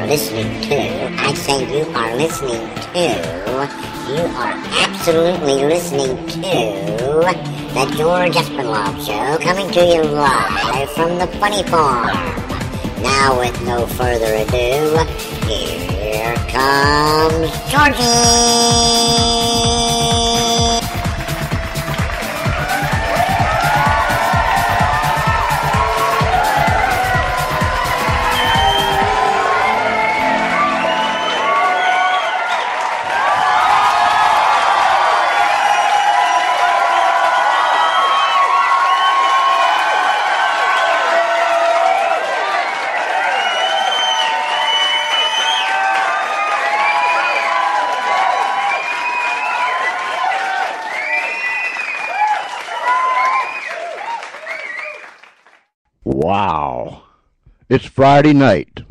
listening to, I say you are listening to, you are absolutely listening to the George Espinlove Show, coming to you live from the Funny Farm. Now, with no further ado, here comes Georgie! Wow. It's Friday night.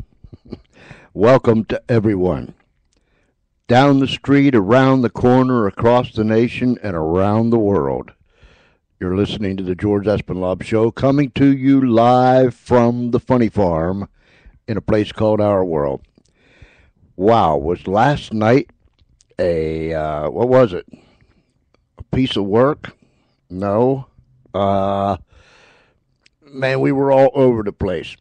Welcome to everyone. Down the street, around the corner, across the nation, and around the world. You're listening to the George Espinlove Show, coming to you live from the Funny Farm in a place called Our World. Wow, was last night what was it? A piece of work? No. Man, we were all over the place.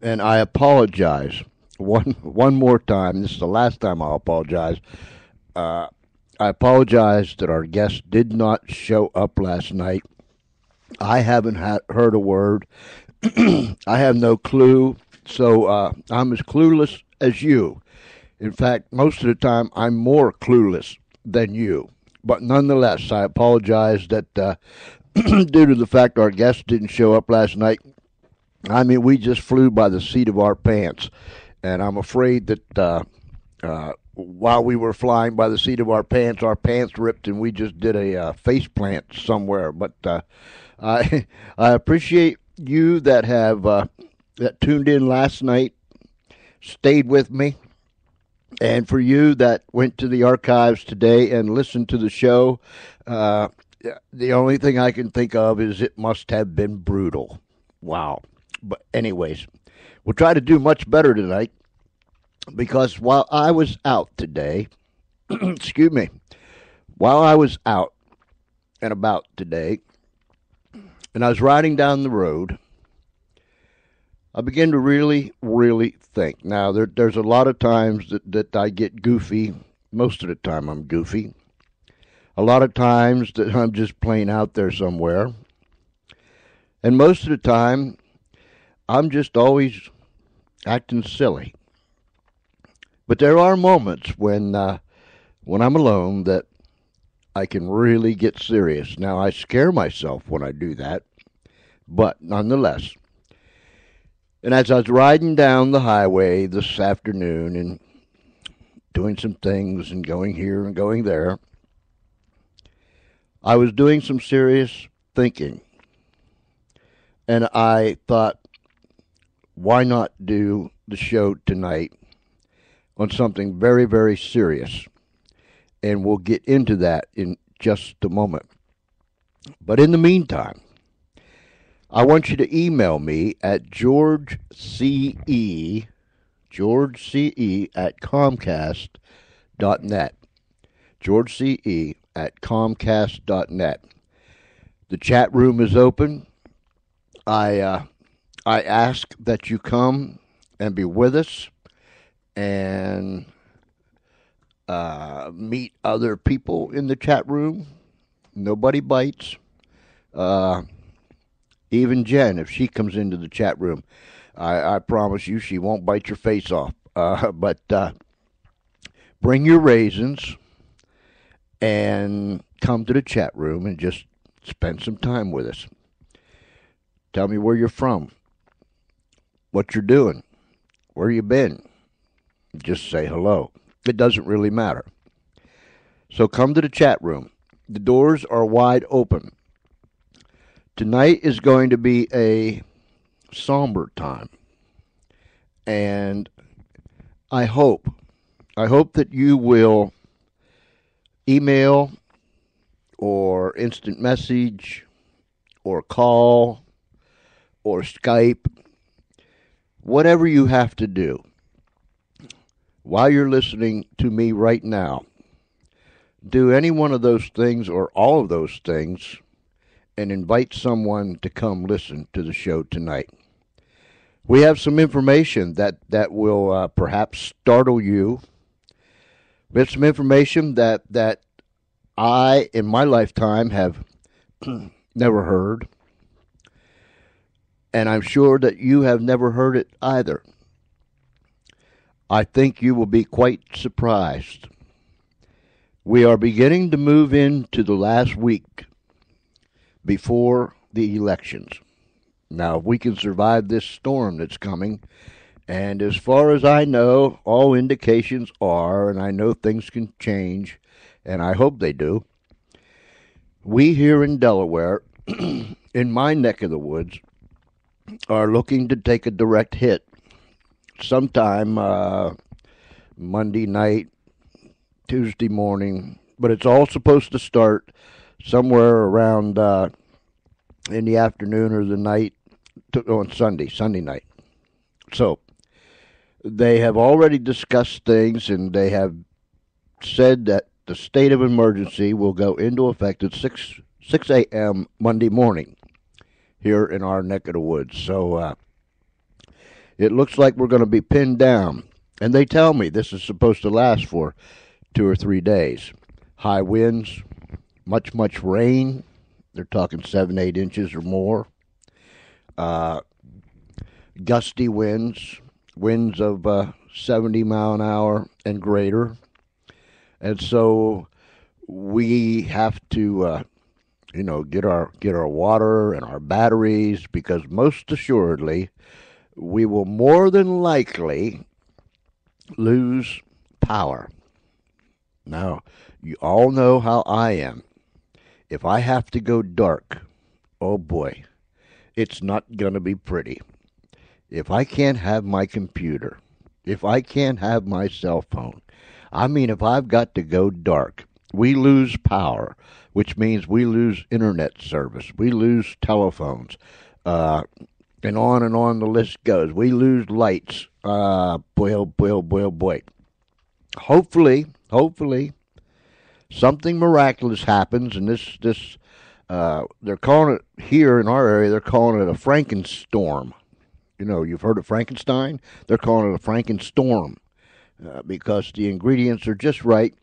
And I apologize one more time. This is the last time I'll apologize. I apologize that our guest did not show up last night. I haven't heard a word. I have no clue. So I'm as clueless as you. In fact, most of the time, I'm more clueless than you. But nonetheless, I apologize that due to the fact our guest didn't show up last night. I mean, we just flew by the seat of our pants. And I'm afraid that while we were flying by the seat of our pants ripped and we just did a face plant somewhere. But I appreciate you that have that tuned in last night, stayed with me. And for you that went to the archives today and listened to the show, the only thing I can think of is it must have been brutal. Wow. But anyways, we'll try to do much better tonight because while I was out today, while I was out and about today, and I was riding down the road, I began to really, really think. Now, there's a lot of times that I get goofy. Most of the time I'm goofy. A lot of times that I'm just plain out there somewhere. And most of the time, I'm just always acting silly. But there are moments when I'm alone that I can really get serious. Now, I scare myself when I do that, but nonetheless. And as I was riding down the highway this afternoon and doing some things and going here and going there, I was doing some serious thinking. And I thought, why not do the show tonight on something very, very serious? And we'll get into that in just a moment. But in the meantime, I want you to email me at georgece at comcast.net. georgece at comcast.net. The chat room is open. I ask that you come and be with us and meet other people in the chat room. Nobody bites. Even Jen, if she comes into the chat room, I promise you she won't bite your face off. But bring your raisins and come to the chat room and just spend some time with us. Tell me where you're from, what you're doing, where you been. Just say hello. It doesn't really matter. So come to the chat room. The doors are wide open. Tonight is going to be a somber time. And I hope that you will email or instant message or call or Skype, whatever you have to do while you're listening to me right now, do any one of those things or all of those things and invite someone to come listen to the show tonight. We have some information that will perhaps startle you. We have some information that I, in my lifetime, have never heard. And I'm sure that you have never heard it either. I think you will be quite surprised. We are beginning to move into the last week before the elections. Now, if we can survive this storm that's coming, and as far as I know, all indications are, and I know things can change, and I hope they do, we here in Delaware, in my neck of the woods, are looking to take a direct hit sometime Monday night, Tuesday morning, but it's all supposed to start somewhere around in the afternoon or the night on Sunday night. So they have already discussed things, and they have said that the state of emergency will go into effect at 6 a.m. Monday morning here in our neck of the woods. So it looks like we're going to be pinned down. And they tell me this is supposed to last for 2 or 3 days. High winds, much rain. They're talking 7, 8 inches or more. Gusty winds of 70 mile an hour and greater. And so we have to, get our water and our batteries, because most assuredly we will more than likely lose power. Now, you all know how I am. If I have to go dark, oh boy, it's not going to be pretty. If I can't have my computer, if I can't have my cell phone, if I've got to go dark, we lose power, which means we lose internet service, we lose telephones, and on the list goes. We lose lights. Boy, oh boy, oh boy, oh boy. Hopefully, something miraculous happens, and this they're calling it here in our area. They're calling it a Frankenstorm. You've heard of Frankenstein. They're calling it a Frankenstorm because the ingredients are just right.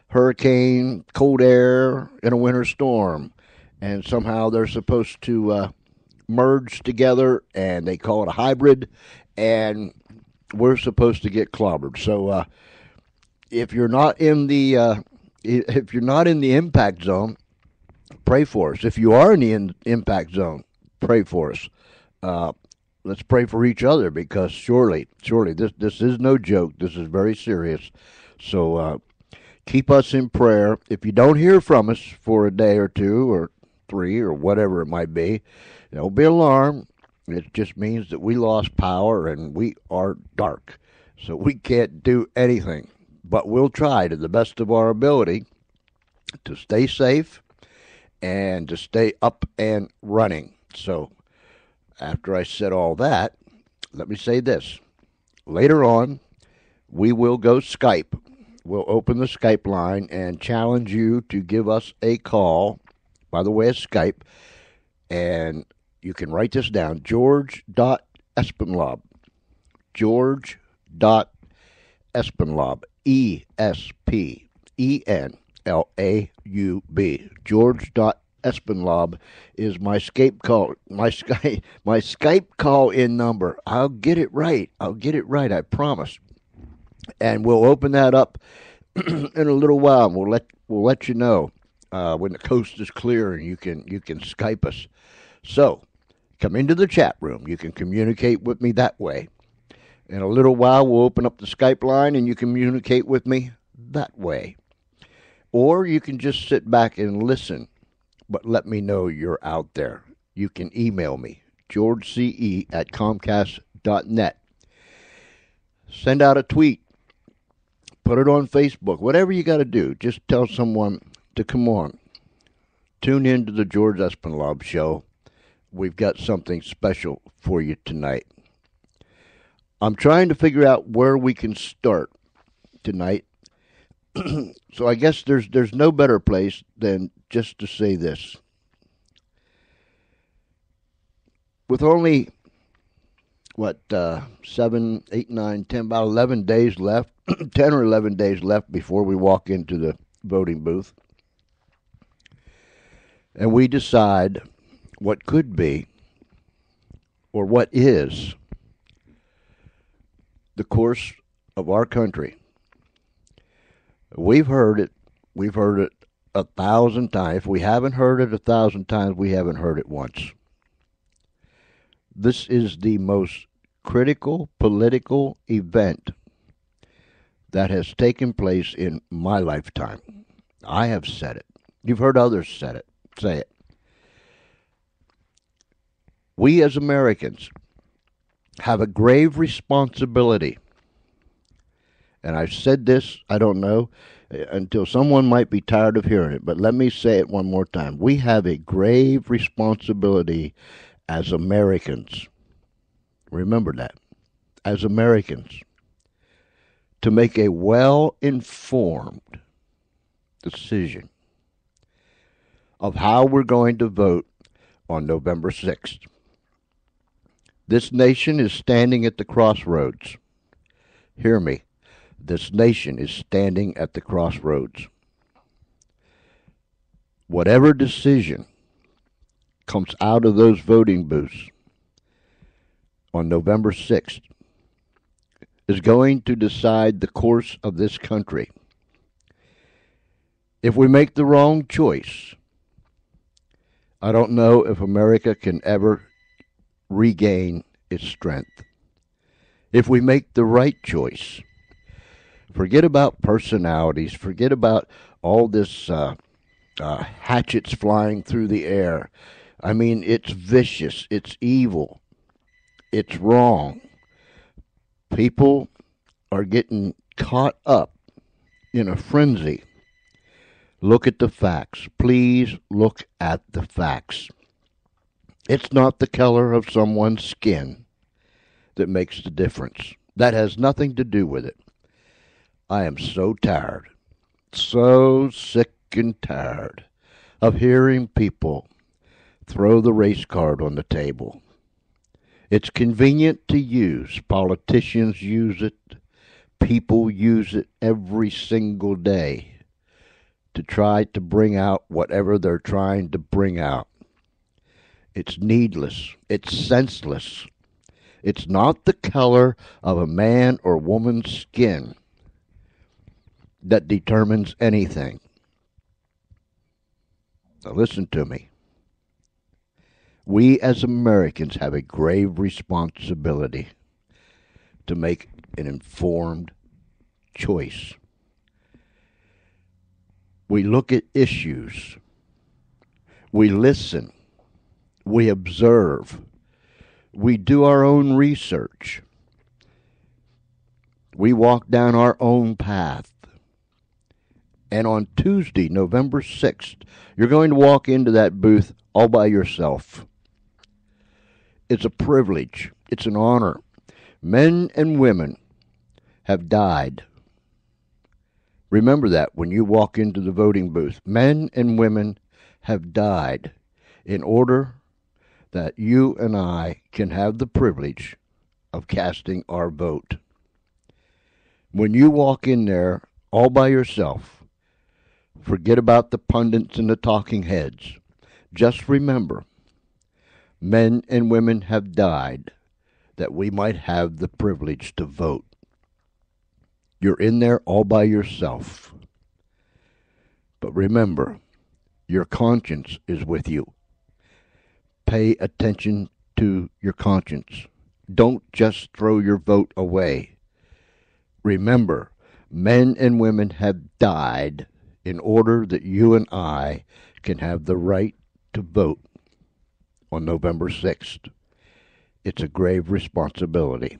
Hurricane, cold air, and a winter storm, and somehow they're supposed to merge together, and they call it a hybrid, and we're supposed to get clobbered. So if you're not in the impact zone, pray for us. If you are in the impact zone, pray for us. Let's pray for each other, because surely this is no joke. This is very serious. So keep us in prayer. If you don't hear from us for a day or 2 or 3 or whatever it might be, don't be alarmed. It just means that we lost power and we are dark. So we can't do anything. But we'll try to the best of our ability to stay safe and to stay up and running. So after I said all that, let me say this. Later on, we will go Skype. We'll open the Skype line and challenge you to give us a call by the way of Skype. And you can write this down, George.Espenlaub. George.Espenlaub. Espenlaub. George.Espenlaub is my Skype call. My Skype call in number. I'll get it right. I promise. And we'll open that up in a little while. We'll let you know when the coast is clear and you can Skype us. So come into the chat room. You can communicate with me that way. In a little while, we'll open up the Skype line and you communicate with me that way. Or you can just sit back and listen, but let me know you're out there. You can email me, georgece@comcast.net. Send out a tweet. Put it on Facebook. Whatever you got to do, just tell someone to come on. Tune in to the George Espenlaub Show. We've got something special for you tonight. I'm trying to figure out where we can start tonight. So I guess there's no better place than just to say this. With only, 7, 8, 9, 10, about 11 days left, 10 or 11 days left before we walk into the voting booth, and we decide what could be or what is the course of our country. We've heard it. We've heard it 1,000 times. If we haven't heard it 1,000 times, we haven't heard it once. This is the most critical political event that has taken place in my lifetime. I have said it. You've heard others say it. We as Americans have a grave responsibility. And I've said this, I don't know, until someone might be tired of hearing it, but let me say it one more time. We have a grave responsibility as Americans. Remember that. As Americans, to make a well-informed decision of how we're going to vote on November 6th. This nation is standing at the crossroads. Hear me. This nation is standing at the crossroads. Whatever decision comes out of those voting booths on November 6th is going to decide the course of this country. If we make the wrong choice, I don't know if America can ever regain its strength. If we make the right choice, forget about personalities, forget about all this hatchets flying through the air. I mean, it's vicious, it's evil, it's wrong. People are getting caught up in a frenzy. Look at the facts. Please look at the facts. It's not the color of someone's skin that makes the difference. That has nothing to do with it. I am so tired, so sick and tired of hearing people throw the race card on the table. It's convenient to use. Politicians use it. People use it every single day to try to bring out whatever they're trying to bring out. It's needless. It's senseless. It's not the color of a man or woman's skin that determines anything. Now listen to me. We as Americans have a grave responsibility to make an informed choice. We look at issues. We listen. We observe. We do our own research. We walk down our own path. And on Tuesday, November 6th, you're going to walk into that booth all by yourself. It's a privilege. It's an honor. Men and women have died. Remember that when you walk into the voting booth. Men and women have died in order that you and I can have the privilege of casting our vote. When you walk in there all by yourself, forget about the pundits and the talking heads. Just remember, men and women have died that we might have the privilege to vote. You're in there all by yourself. But remember, your conscience is with you. Pay attention to your conscience. Don't just throw your vote away. Remember, men and women have died in order that you and I can have the right to vote on November 6th. It's a grave responsibility.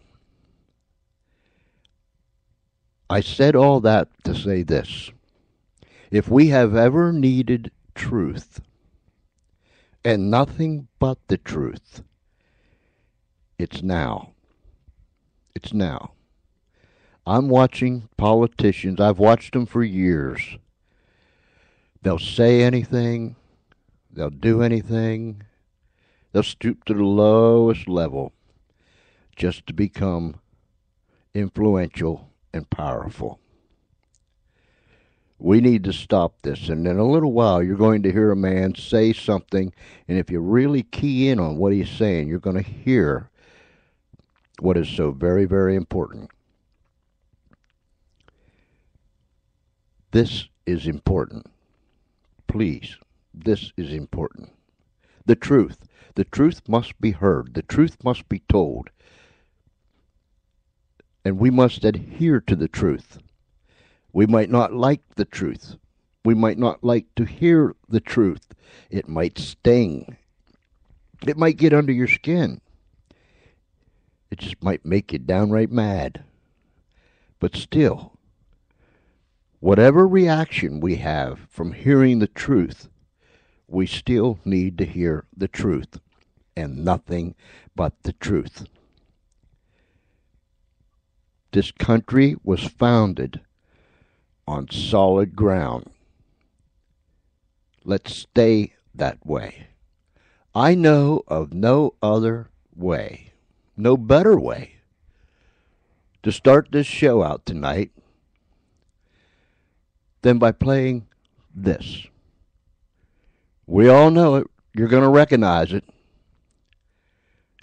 I said all that to say this. If we have ever needed truth, and nothing but the truth, it's now. It's now. I'm watching politicians. I've watched them for years. They'll say anything. They'll do anything. They'll stoop to the lowest level just to become influential and powerful. We need to stop this. And in a little while, you're going to hear a man say something, and if you really key in on what he's saying, you're going to hear what is so very, very important. This is important. Please, this is important. The truth. The truth must be heard. The truth must be told. And we must adhere to the truth. We might not like the truth. We might not like to hear the truth. It might sting. It might get under your skin. It just might make you downright mad. But still, whatever reaction we have from hearing the truth, we still need to hear the truth and nothing but the truth. This country was founded on solid ground. Let's stay that way. I know of no other way, no better way to start this show out tonight than by playing this. We all know it. You're going to recognize it.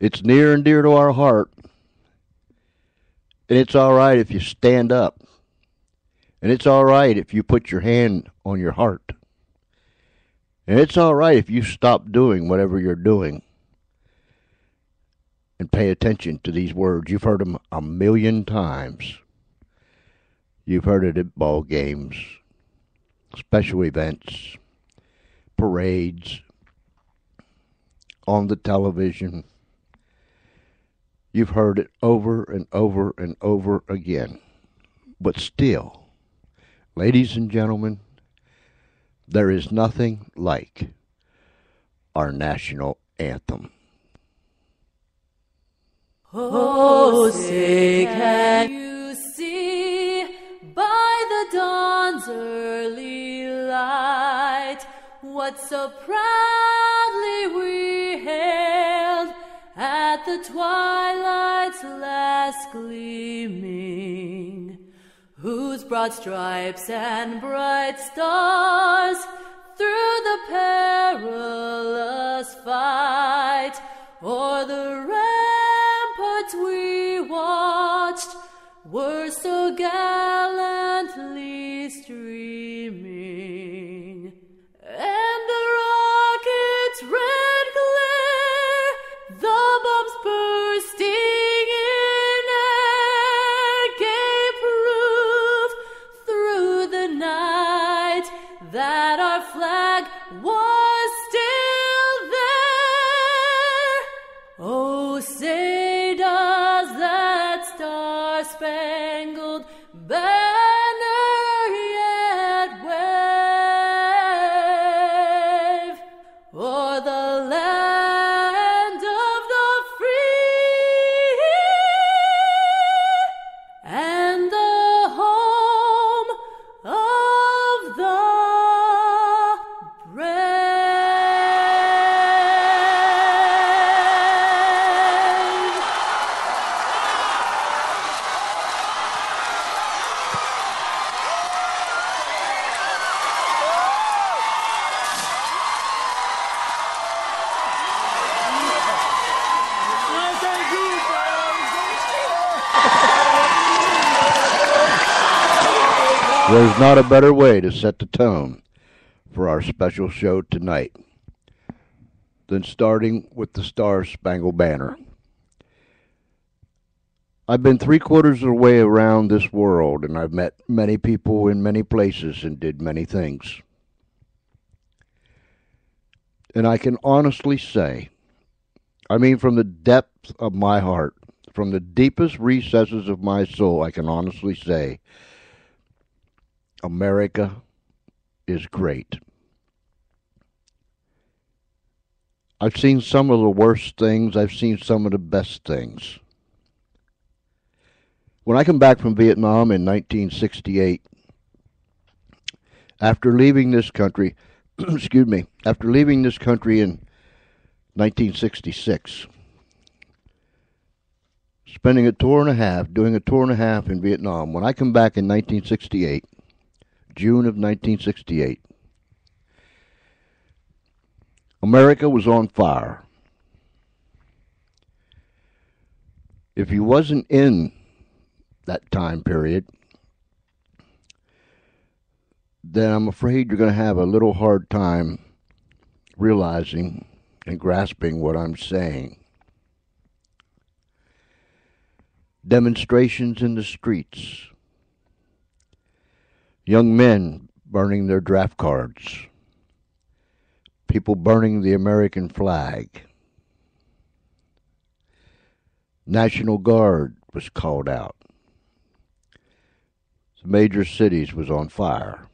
It's near and dear to our heart. And it's all right if you stand up. And it's all right if you put your hand on your heart. And it's all right if you stop doing whatever you're doing and pay attention to these words. You've heard them a million times. You've heard it at ball games, special events, parades, on the television. You've heard it over and over and over again. But still, ladies and gentlemen, there is nothing like our national anthem. Oh, say can you see by the dawn's early light what so proudly we hailed at the twilight's last gleaming, whose broad stripes and bright stars through the perilous fight o'er the ramparts we watched were so gallantly streaming, and the rocket's red glare, the bombs bursting in air, gave proof through the night that our flag was still there. Oh, say does that star-spangled banner yet wave o'er the land of the free and the home of the brave. There's not a better way to set the tone for our special show tonight than starting with the Star-Spangled Banner. I've been 3/4 of the way around this world, and I've met many people in many places and did many things. And I can honestly say, I mean from the depth of my heart, from the deepest recesses of my soul, I can honestly say, America is great. I've seen some of the worst things. I've seen some of the best things. When I come back from Vietnam in 1968, after leaving this country, excuse me, after leaving this country in 1966, spending a tour and a half, doing a tour and a half in Vietnam, when I come back in 1968, June of 1968, America was on fire. If you wasn't in that time period, then I'm afraid you're going to have a little hard time realizing and grasping what I'm saying. Demonstrations in the streets. Young men burning their draft cards. People burning the American flag. National Guard was called out. The major cities was on fire.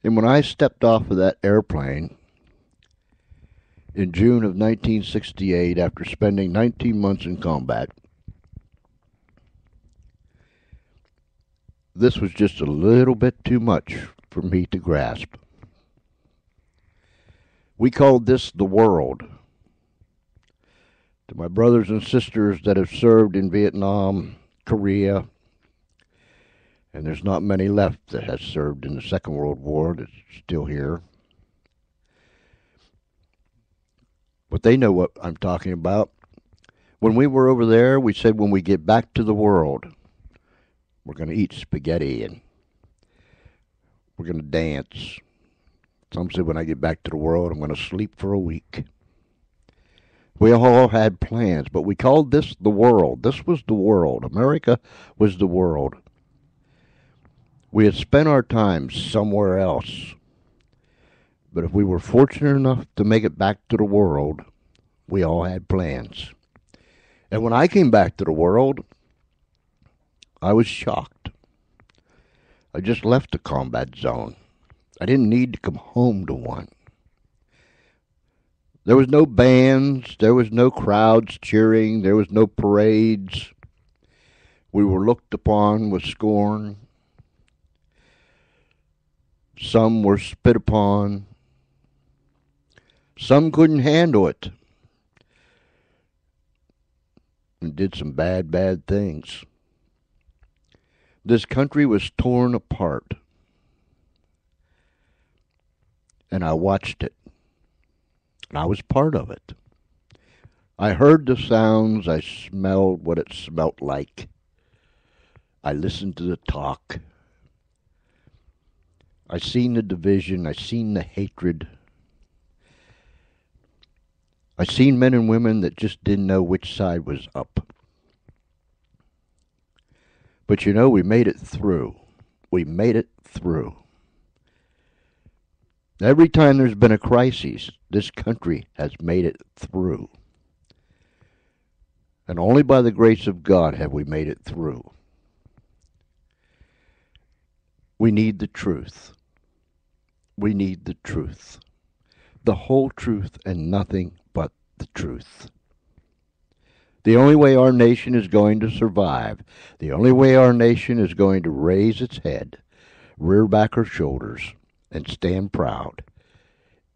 And when I stepped off of that airplane in June of 1968, after spending 19 months in combat, this was just a little bit too much for me to grasp. We called this the world. To my brothers and sisters that have served in Vietnam, Korea, and there's not many left that has served in the Second World War that's still here. But they know what I'm talking about. When we were over there, we said when we get back to the world, we're going to eat spaghetti and we're going to dance. Some said when I get back to the world, I'm going to sleep for a week. We all had plans, but we called this the world. This was the world. America was the world. We had spent our time somewhere else. But if we were fortunate enough to make it back to the world, we all had plans. And when I came back to the world, I was shocked. I just left the combat zone. I didn't need to come home to one. There was no bands, there was no crowds cheering, there was no parades. We were looked upon with scorn. Some were spit upon. Some couldn't handle it and did some bad things. This country was torn apart. And I watched it. And I was part of it. I heard the sounds. I smelled what it smelt like. I listened to the talk. I seen the division. I seen the hatred. I seen men and women that just didn't know which side was up. But you know, we made it through. We made it through. Every time there's been a crisis, this country has made it through. And only by the grace of God have we made it through. We need the truth. We need the truth. The whole truth and nothing but the truth. The only way our nation is going to survive, the only way our nation is going to raise its head, rear back her shoulders, and stand proud,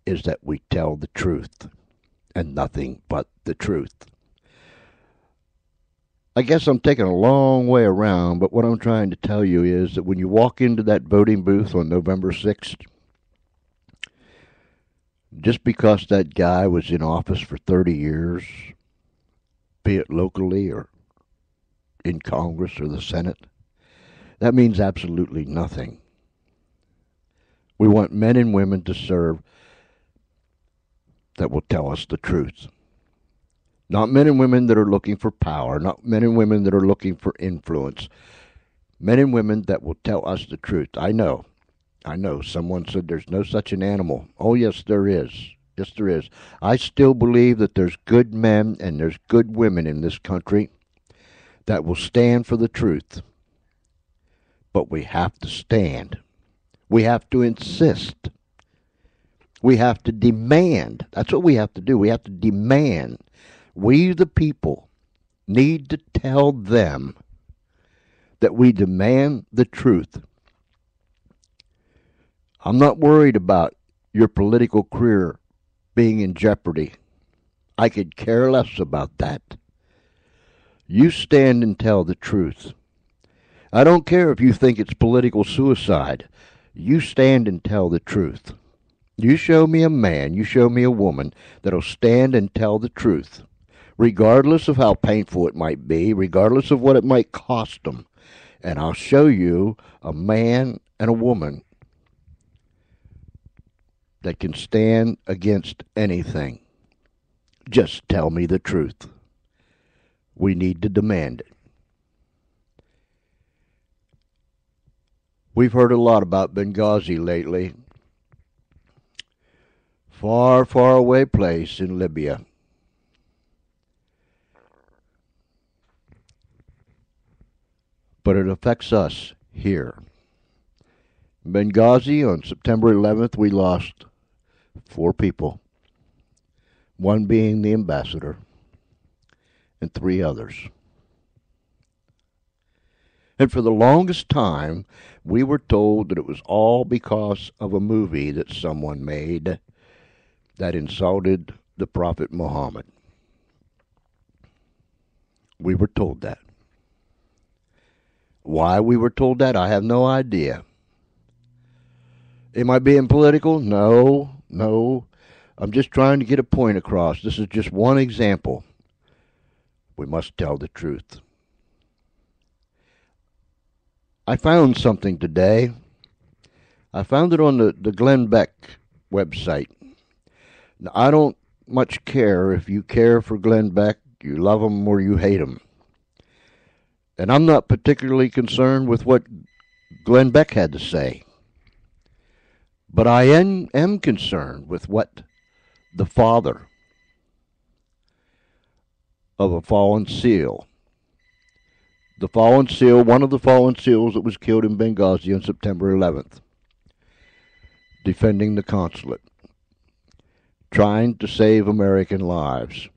is that we tell the truth and nothing but the truth. I guess I'm taking a long way around, but what I'm trying to tell you is that when you walk into that voting booth on November 6th, just because that guy was in office for 30 years, be it locally or in Congress or the Senate, that means absolutely nothing. We want men and women to serve that will tell us the truth. Not men and women that are looking for power, not men and women that are looking for influence. Men and women that will tell us the truth. I know. Someone said there's no such an animal. Oh, yes, there is. Yes, there is. I still believe that there's good men and there's good women in this country that will stand for the truth. But we have to stand. We have to insist. We have to demand. That's what we have to do. We have to demand. We, the people, need to tell them that we demand the truth. I'm not worried about your political career being in jeopardy. I could care less about that. You stand and tell the truth. I don't care if you think it's political suicide. You stand and tell the truth. You show me a man, you show me a woman that'll stand and tell the truth, regardless of how painful it might be, regardless of what it might cost them. And I'll show you a man and a woman that can stand against anything. Just tell me the truth. We need to demand it. We've heard a lot about Benghazi lately. Far, far away place in Libya. But it affects us here. In Benghazi, on September 11th, we lost 4 people. 1 being the ambassador, and 3 others. And for the longest time, we were told that it was all because of a movie that someone made that insulted the Prophet Muhammad. We were told that. Why we were told that, I have no idea. Am I being political? No. I'm just trying to get a point across. This is just one example. We must tell the truth. I found something today. I found it on the Glenn Beck website. Now, I don't much care if you care for Glenn Beck, you love him or you hate him. And I'm not particularly concerned with what Glenn Beck had to say. But I am concerned with what the father of a fallen SEAL, one of the fallen SEALs that was killed in Benghazi on September 11th, defending the consulate, trying to save American lives.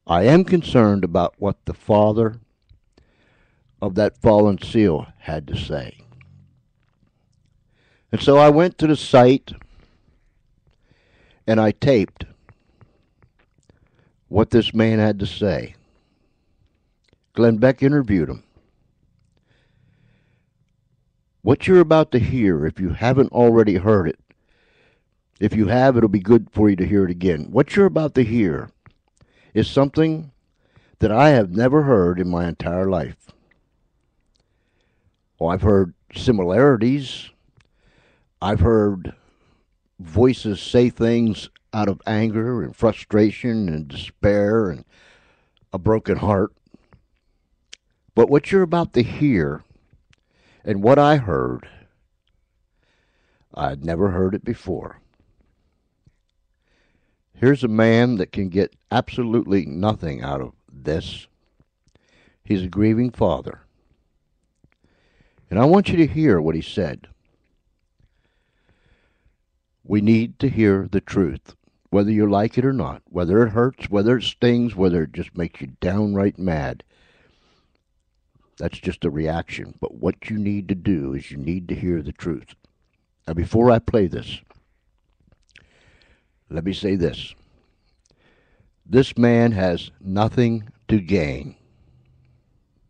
I am concerned about what the father of that fallen SEAL had to say. And so I went to the site and I taped what this man had to say. Glenn Beck interviewed him. What you're about to hear, if you haven't already heard it, if you have, it'll be good for you to hear it again. What you're about to hear is something that I have never heard in my entire life. Well, I've heard similarities. I've heard voices say things out of anger and frustration and despair and a broken heart. But what you're about to hear and what I heard, I'd never heard it before. Here's a man that can get absolutely nothing out of this. He's a grieving father. And I want you to hear what he said. We need to hear the truth, whether you like it or not, whether it hurts, whether it stings, whether it just makes you downright mad. That's just a reaction. But what you need to do is you need to hear the truth. Now, before I play this, let me say this. This man has nothing to gain.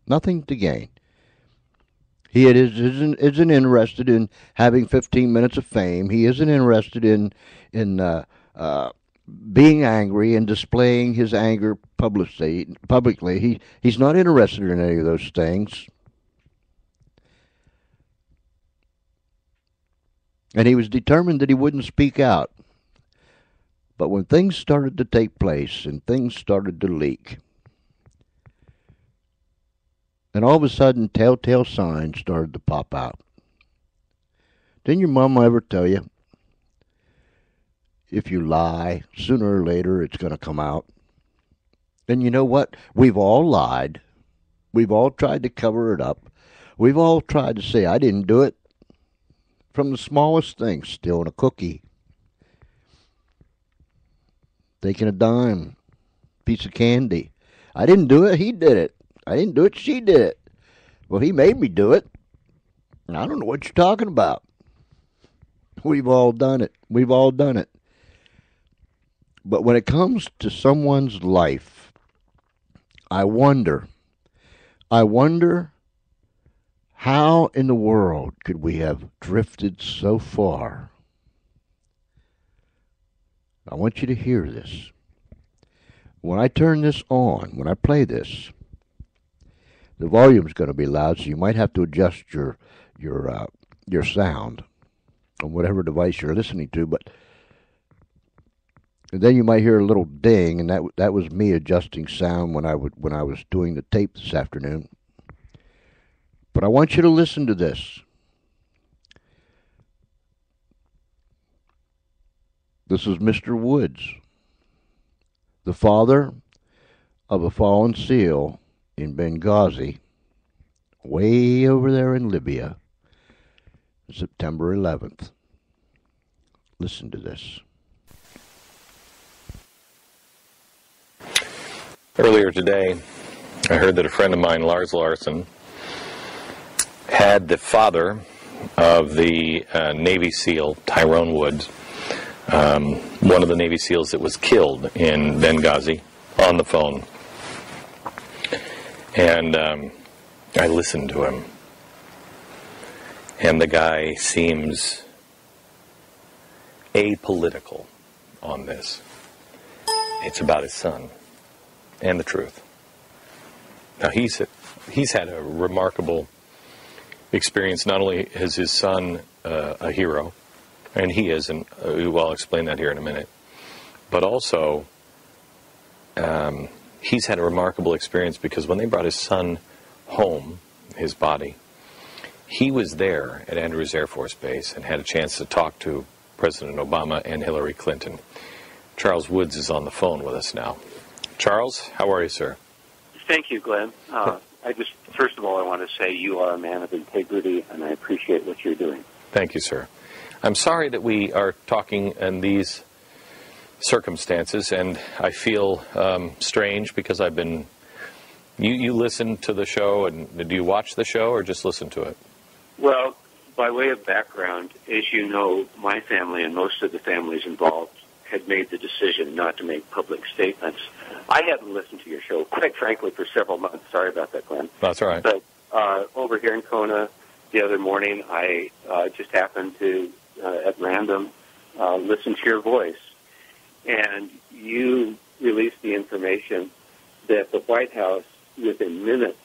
Nothing to gain. He isn't interested in having 15 minutes of fame. He isn't interested in being angry and displaying his anger publicly. He's not interested in any of those things. And he was determined that he wouldn't speak out. But when things started to take place and things started to leak, and all of a sudden telltale signs started to pop out. Didn't your mama ever tell you, if you lie, sooner or later it's going to come out? And you know what? We've all lied. We've all tried to cover it up. We've all tried to say, I didn't do it. From the smallest thing, stealing a cookie, taking a dime, piece of candy. I didn't do it. He did it. I didn't do it. She did it. Well, he made me do it. I don't know what you're talking about. We've all done it. We've all done it. But when it comes to someone's life, I wonder how in the world could we have drifted so far? I want you to hear this. When I turn this on, when I play this, the volume's going to be loud, so you might have to adjust your sound on whatever device you're listening to. But then you might hear a little ding, and that was me adjusting sound when I was doing the tape this afternoon. But I want you to listen to this. This is Mr. Woods, the father of a fallen SEAL in Benghazi, way over there in Libya, September 11th. Listen to this. Earlier today, I heard that a friend of mine, Lars Larson, had the father of the Navy SEAL, Tyrone Woods, one of the Navy SEALs that was killed in Benghazi, on the phone. And I listened to him. And the guy seems apolitical on this. It's about his son and the truth. Now, he's had a remarkable experience. Not only is his son a hero, and he is, and I'll explain that here in a minute, but also he's had a remarkable experience because when they brought his son home, his body, he was there at Andrews Air Force Base and had a chance to talk to President Obama and Hillary Clinton. Charles Woods is on the phone with us now. Charles, how are you, sir? Thank you, Glenn. First of all, I want to say you are a man of integrity, and I appreciate what you're doing. Thank you, sir. I'm sorry that we are talking in these circumstances, and I feel strange because I've been... You listen to the show, and do you watch the show or just listen to it? Well, by way of background, as you know, my family and most of the families involved had made the decision not to make public statements. I hadn't listened to your show, quite frankly, for several months. Sorry about that, Glenn. That's all right. But over here in Kona the other morning, I just happened to, at random, listen to your voice. And you released the information that the White House, within minutes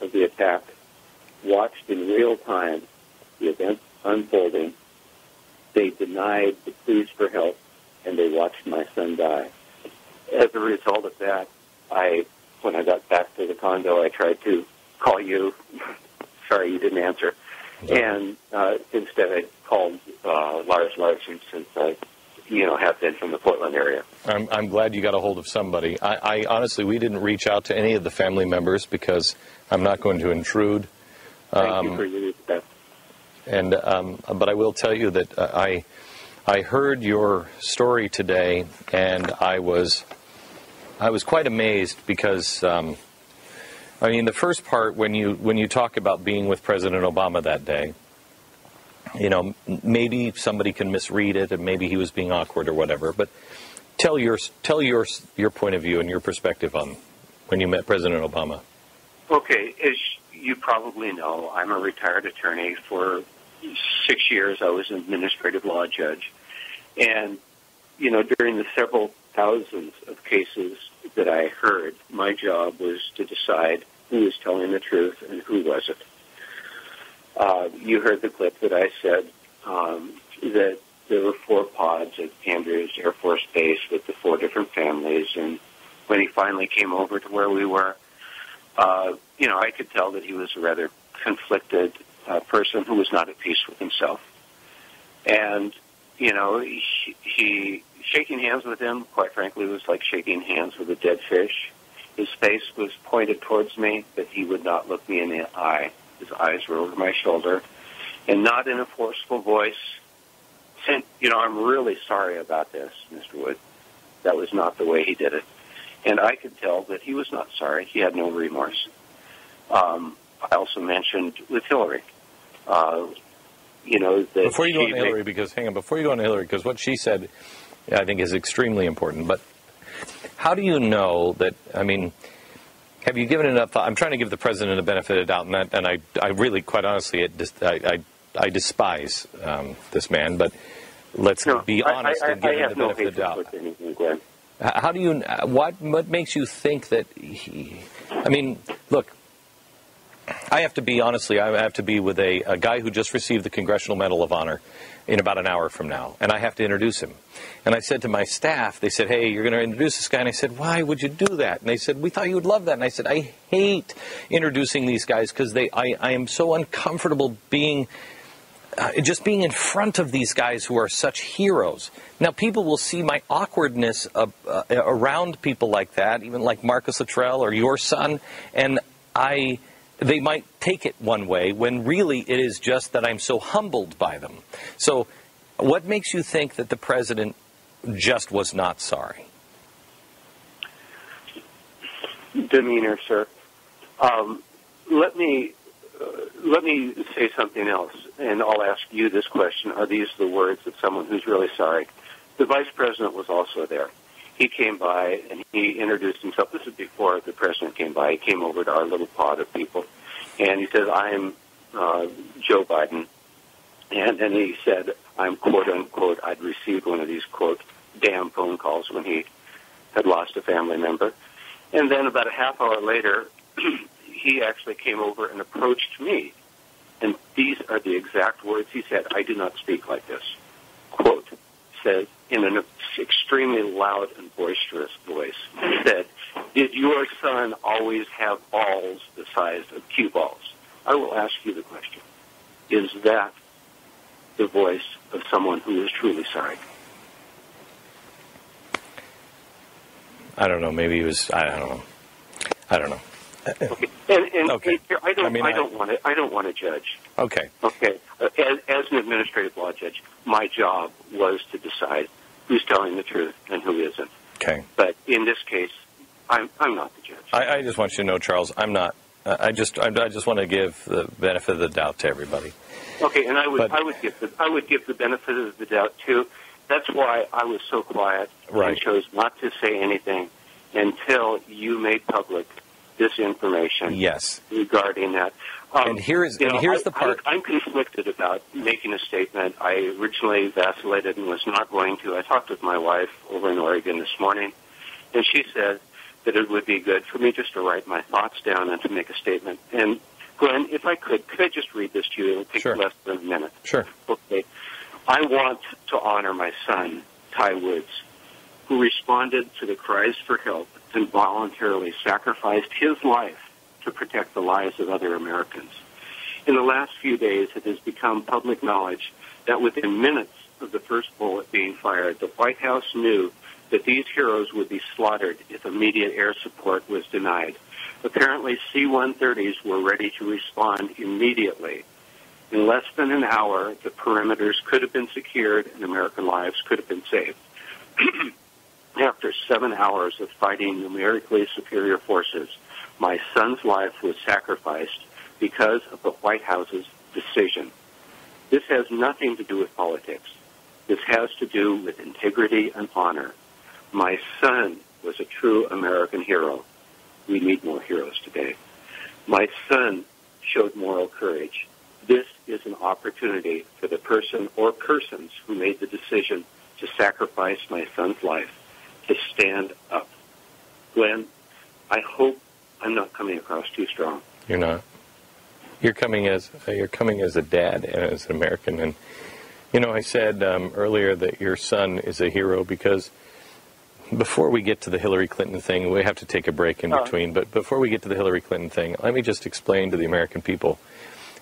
of the attack, watched in real time the events unfolding. They denied the pleas for help, and they watched my son die. As a result of that, when I got back to the condo, I tried to call you. Sorry, you didn't answer. And instead I called Lars Larson, since I have been from the Portland area. I'm glad you got a hold of somebody. I honestly, we didn't reach out to any of the family members because I'm not going to intrude. Thank you for your respect. But I will tell you that I heard your story today, and I was quite amazed because the first part when you talk about being with President Obama that day, maybe somebody can misread it, and maybe he was being awkward or whatever. But tell your point of view and your perspective on when you met President Obama. Okay, as you probably know, I'm a retired attorney. For 6 years, I was an administrative law judge. And, during the several thousands of cases that I heard, my job was to decide who was telling the truth and who wasn't. You heard the clip that I said that there were 4 pods at Andrews Air Force Base with the 4 different families. And when he finally came over to where we were, I could tell that he was a rather conflicted person who was not at peace with himself. And, he shaking hands with him, quite frankly, was like shaking hands with a dead fish. His face was pointed towards me, but he would not look me in the eye. His eyes were over my shoulder, and not in a forceful voice. I'm really sorry about this, Mr. Wood. That was not the way he did it. And I could tell that he was not sorry. He had no remorse. I also mentioned with Hillary, that before you go on to Hillary, because what she said, I think, is extremely important. But how do you know that? I mean, have you given enough thought? I'm trying to give the president a benefit of the doubt, and I really, quite honestly, I despise this man. But let's be honest and give him the benefit of the doubt. Anything, Glenn. How do you? What makes you think that he? I mean, look. I have to be with a guy who just received the Congressional Medal of Honor in about an hour from now, and I have to introduce him. And I said to my staff, they said, "Hey, you're going to introduce this guy?" And I said, "Why would you do that?" And they said, "We thought you would love that." And I said, "I hate introducing these guys because I am so uncomfortable being in front of these guys who are such heroes." Now, people will see my awkwardness around people like that, even like Marcus Luttrell or your son, and they might take it one way when really it is just that I'm so humbled by them. So what makes you think that the president just was not sorry? Demeanor, sir. Let me say something else, and I'll ask you this question. Are these the words of someone who's really sorry? The vice president was also there. He came by and he introduced himself. This is before the president came by. He came over to our little pod of people, and he said, "I'm Joe Biden." And then he said, "I'm quote unquote." I'd received one of these quote damn phone calls when he had lost a family member, and then about a half hour later, he actually came over and approached me, and these are the exact words he said. "I do not speak like this." Quote says in an extremely loud and boisterous voice, he said, "Did your son always have balls the size of cue balls?" I will ask you the question. Is that the voice of someone who is truly sorry? I don't know. Maybe he was. I don't know. Okay. And okay. I don't want to judge. Okay. Okay. As an administrative law judge, my job was to decide who's telling the truth and who isn't. Okay. But in this case, I'm not the judge. I just want you to know, Charles, I'm not. I just want to give the benefit of the doubt to everybody. Okay, and I would give the benefit of the doubt too. That's why I was so quiet and chose not to say anything until you made public this information. Yes. Regarding that. And here's the part. I'm conflicted about making a statement. I originally vacillated and was not going to. I talked with my wife over in Oregon this morning, and she said that it would be good for me just to write my thoughts down and to make a statement. And Glenn, if I could I just read this to you? It'll take less than a minute. Sure. Okay. I want to honor my son, Ty Woods, who responded to the cries for help and voluntarily sacrificed his life to protect the lives of other Americans. In the last few days, it has become public knowledge that within minutes of the first bullet being fired, the White House knew that these heroes would be slaughtered if immediate air support was denied. Apparently, C-130s were ready to respond immediately. In less than an hour, the perimeters could have been secured and American lives could have been saved. After 7 hours of fighting numerically superior forces, my son's life was sacrificed because of the White House's decision. This has nothing to do with politics. This has to do with integrity and honor. My son was a true American hero. We need more heroes today. My son showed moral courage. This is an opportunity for the person or persons who made the decision to sacrifice my son's life to stand up. Glenn, I hope I'm not coming across too strong. You're not. You're coming as a dad and as an American. And I said earlier that your son is a hero because before we get to the Hillary Clinton thing, we have to take a break in between. But before we get to the Hillary Clinton thing, let me just explain to the American people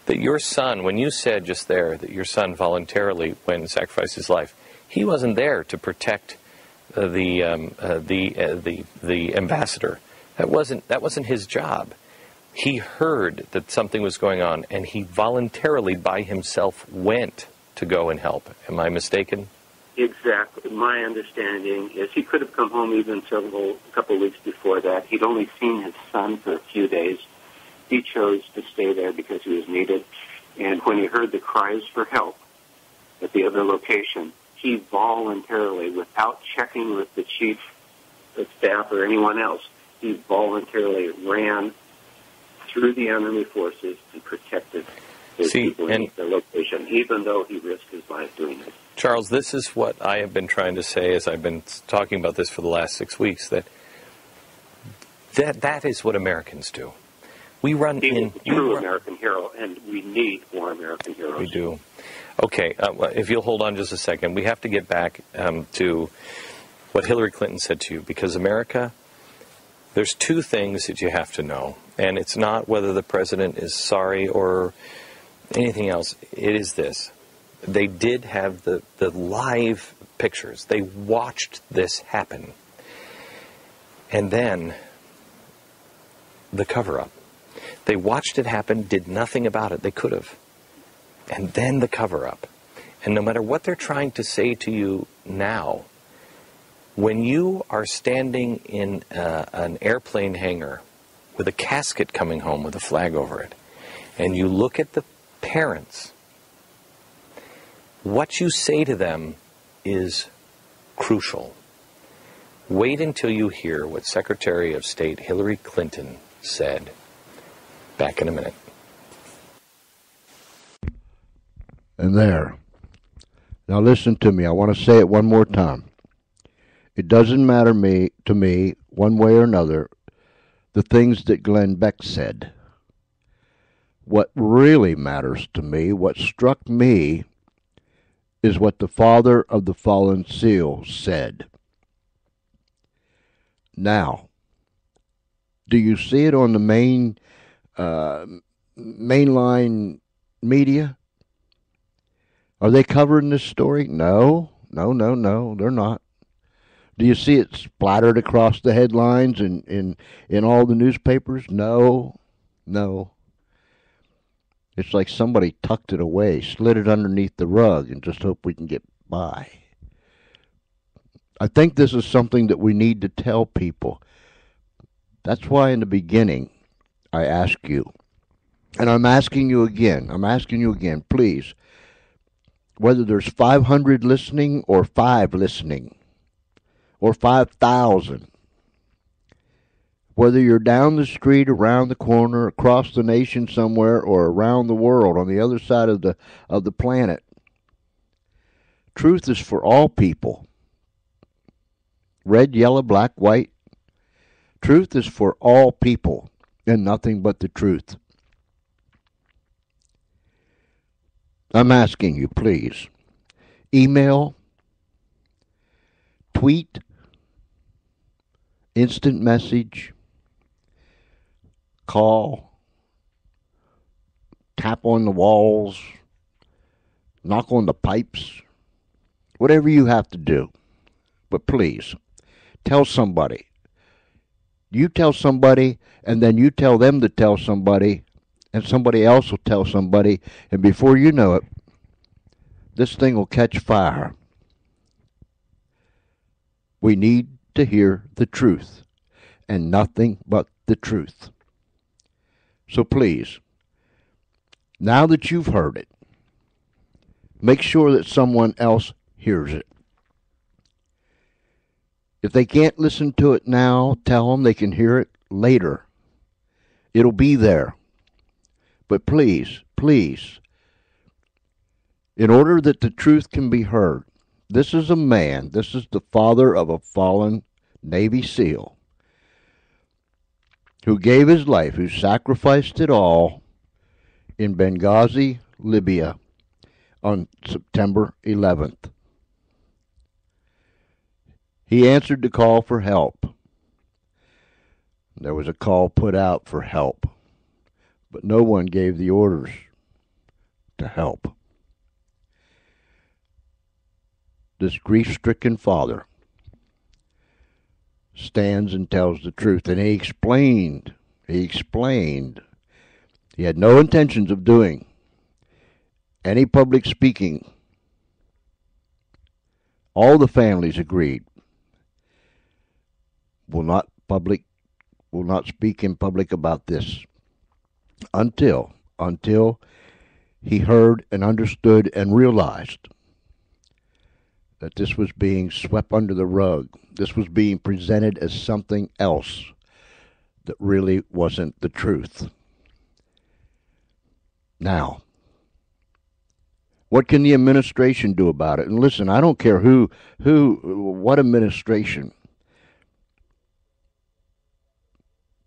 that your son, when you said just there that your son voluntarily went and sacrificed his life, he wasn't there to protect the ambassador. That wasn't his job. He heard that something was going on, and he voluntarily by himself went to go and help. Am I mistaken? Exactly. My understanding is he could have come home even a couple of weeks before that. He'd only seen his son for a few days. He chose to stay there because he was needed. And when he heard the cries for help at the other location, he voluntarily, without checking with the chief of staff or anyone else, he voluntarily ran through the enemy forces and protected those people in their location, even though he risked his life doing it. Charles, this is what I have been trying to say as I've been talking about this for the last 6 weeks, that is what Americans do. We run He in... was a true American hero, and we need more American heroes. We do. Okay, if you'll hold on just a second, we have to get back to what Hillary Clinton said to you, because America, there's two things that you have to know, and it's not whether the president is sorry or anything else. It is this. They did have the live pictures. They watched this happen. And then the cover-up. They watched it happen, did nothing about it. They could have. And then the cover-up. And no matter what they're trying to say to you now, when you are standing in an airplane hangar with a casket coming home with a flag over it, and you look at the parents, what you say to them is crucial. Wait until you hear what Secretary of State Hillary Clinton said. Back in a minute. And there. Now listen to me. I want to say it one more time. It doesn't matter to me, one way or another, the things that Glenn Beck said. What really matters to me, what struck me, is what the father of the fallen SEAL said. Now, do you see it on the mainline media? Are they covering this story? No, they're not. Do you see it splattered across the headlines in all the newspapers? No. It's like somebody tucked it away, slid it underneath the rug, and just hope we can get by. I think this is something that we need to tell people. That's why in the beginning I asked you, and I'm asking you again, please, whether there's 500 listening or 5 listening or 5,000, whether you're down the street, around the corner, across the nation somewhere, or around the world on the other side of the planet, truth is for all people. Red, yellow, black, white. Truth is for all people, and nothing but the truth. I'm asking you, please, email, tweet, instant message, call, tap on the walls, knock on the pipes, whatever you have to do. But please, tell somebody. You tell somebody, and then you tell them to tell somebody, and somebody else will tell somebody, and before you know it, this thing will catch fire. We need to hear the truth, and nothing but the truth. So please, now that you've heard it, make sure that someone else hears it. If they can't listen to it now, tell them they can hear it later. It'll be there. But please, in order that the truth can be heard, this is a man, this is the father of a fallen Navy SEAL who gave his life, who sacrificed it all in Benghazi, Libya on September 11th. He answered the call for help. There was a call put out for help, but no one gave the orders to help. This grief-stricken father stands and tells the truth, and he explained, he had no intentions of doing any public speaking all the families agreed, will not speak in public about this until he heard and understood and realized that this was being swept under the rug. This was being presented as something else that really wasn't the truth. Now, what can the administration do about it? And listen, I don't care what administration.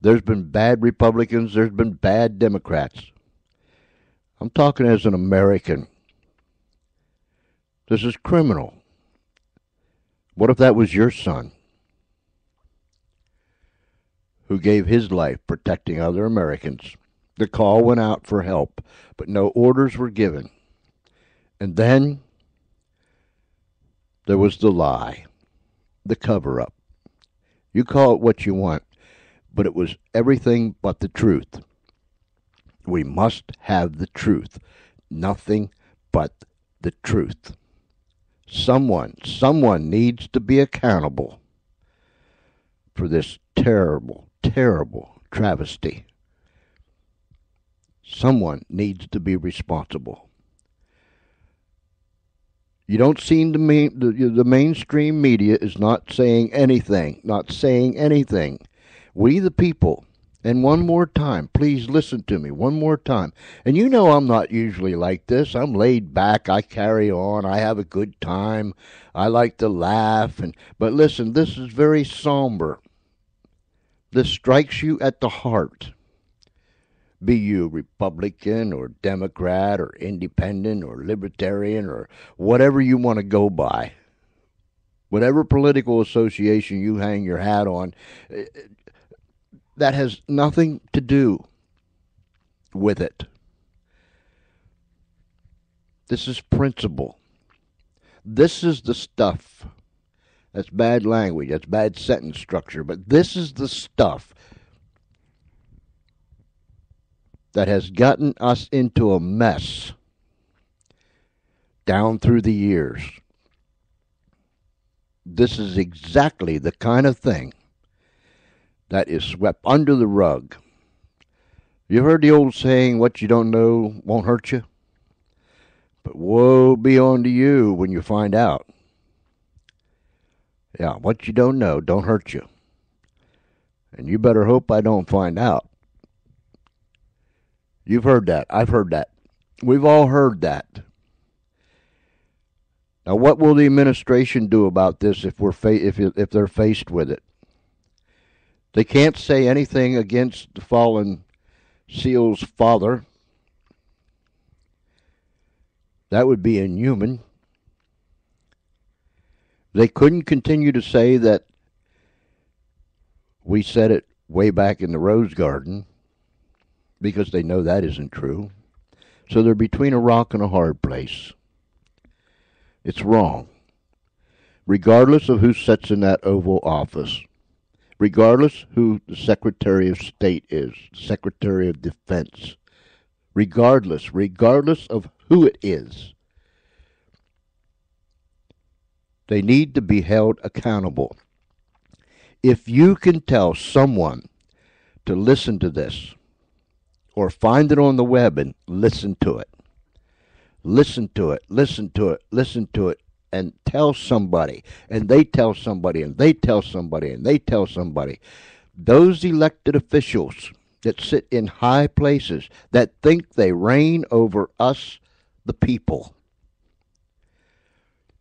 There's been bad Republicans, there's been bad Democrats. I'm talking as an American. This is criminal. What if that was your son who gave his life protecting other Americans? The call went out for help, but no orders were given. And then there was the lie, the cover-up. You call it what you want, but it was everything but the truth. We must have the truth. Nothing but the truth. Someone needs to be accountable for this terrible, terrible travesty. Someone needs to be responsible. You don't seem to me, the mainstream media is not saying anything. We the people, and one more time, please listen to me one more time. And you know I'm not usually like this. I'm laid back. I carry on. I have a good time. I like to laugh. But listen, this is very somber. This strikes you at the heart. Be you Republican or Democrat or Independent or Libertarian or whatever you want to go by. Whatever political association you hang your hat on, that has nothing to do with it. This is principle. This is the stuff. That's bad language. That's bad sentence structure. But this is the stuff that has gotten us into a mess down through the years. This is exactly the kind of thing that is swept under the rug. You heard the old saying, what you don't know won't hurt you? But woe be unto you when you find out. Yeah, what you don't know don't hurt you. And you better hope I don't find out. You've heard that. I've heard that. We've all heard that. Now, what will the administration do about this if they're faced with it? They can't say anything against the fallen SEAL's father. That would be inhuman. They couldn't continue to say that we said it way back in the Rose Garden, because they know that isn't true. So they're between a rock and a hard place. It's wrong. Regardless of who sits in that Oval Office, regardless who the Secretary of State is, Secretary of Defense, regardless of who it is, they need to be held accountable. If you can tell someone to listen to this, or find it on the web and listen to it, and tell somebody, and they tell somebody, and they tell somebody, and they tell somebody, those elected officials that sit in high places, that think they reign over us, the people,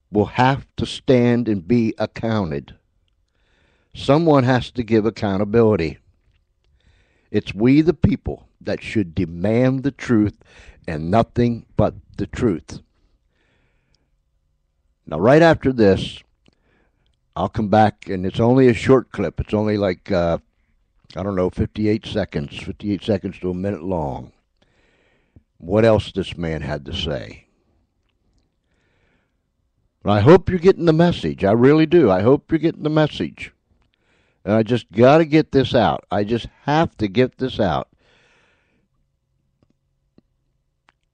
will have to stand and be accounted. Someone has to give accountability. It's we, the people, that should demand the truth and nothing but the truth. Now, right after this, I'll come back, and it's only a short clip. It's only like, 58 seconds to a minute long. What else this man had to say. But I hope you're getting the message. I really do. I hope you're getting the message. And I just got to get this out. I just have to get this out.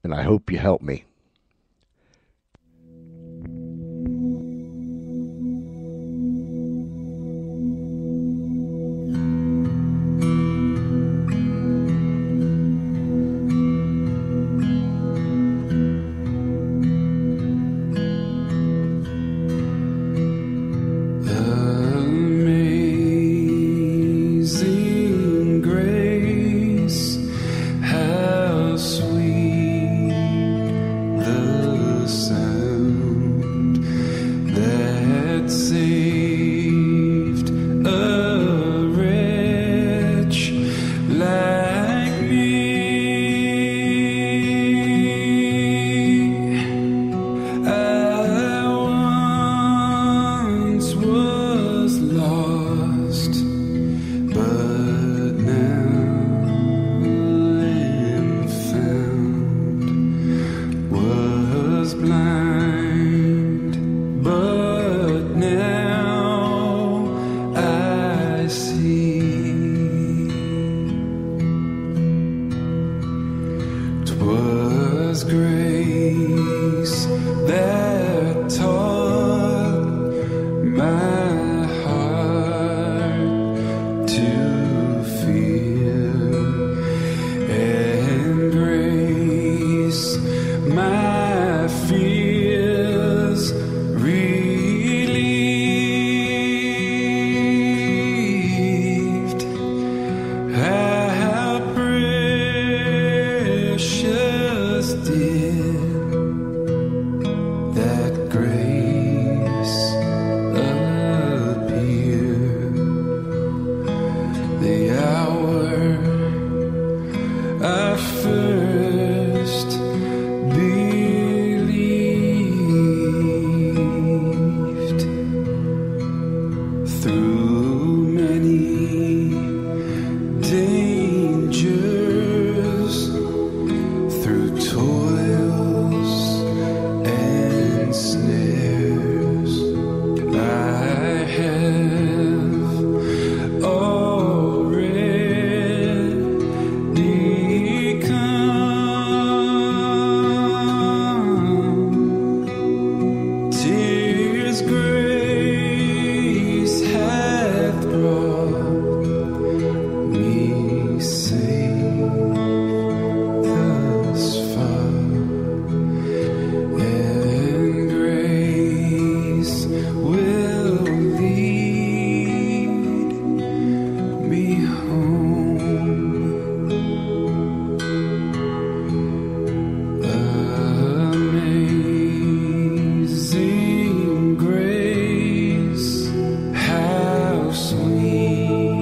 And I hope you help me. grace hath brought me safe thus far, and grace will lead me home. Amazing grace, how sweet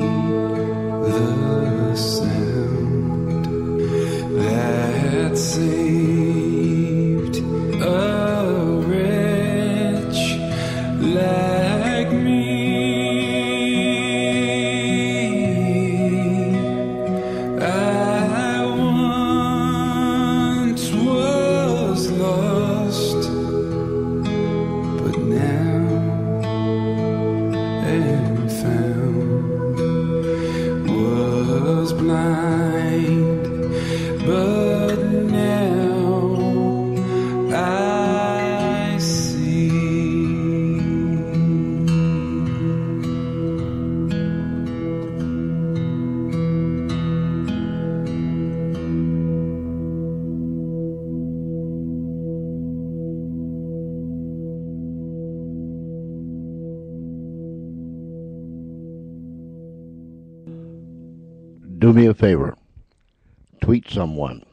the sound that saved a wretch like me. I once was lost, but now am found. Was blind, but now I see. Do me a favor. Tweet someone.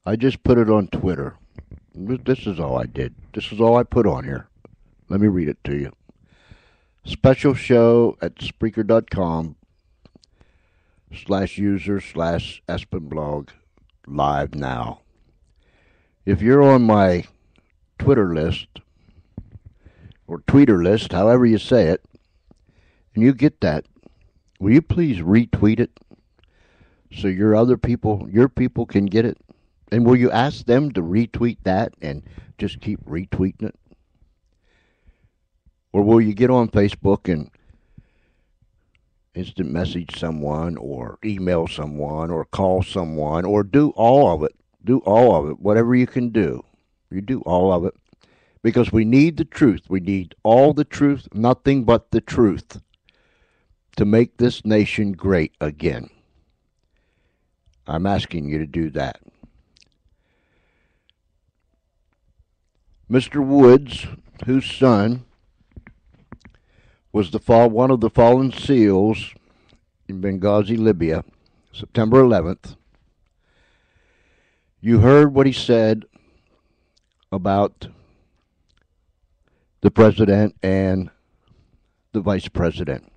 I just put it on Twitter. This is all I did. This is all I put on here. Let me read it to you. Special show at Spreaker.com/user/EspenBlog live now. If you're on my Twitter list or tweeter list, however you say it, and you get that, will you please retweet it so your people can get it? And will you ask them to retweet that and just keep retweeting it? Or will you get on Facebook and instant message someone or email someone or call someone or do all of it? Do all of it. Whatever you can do. You do all of it. Because we need the truth. We need all the truth, nothing but the truth, to make this nation great again. I'm asking you to do that. Mr. Woods, whose son was one of the fallen SEALs in Benghazi, Libya, September 11th, you heard what he said about the president and the vice president.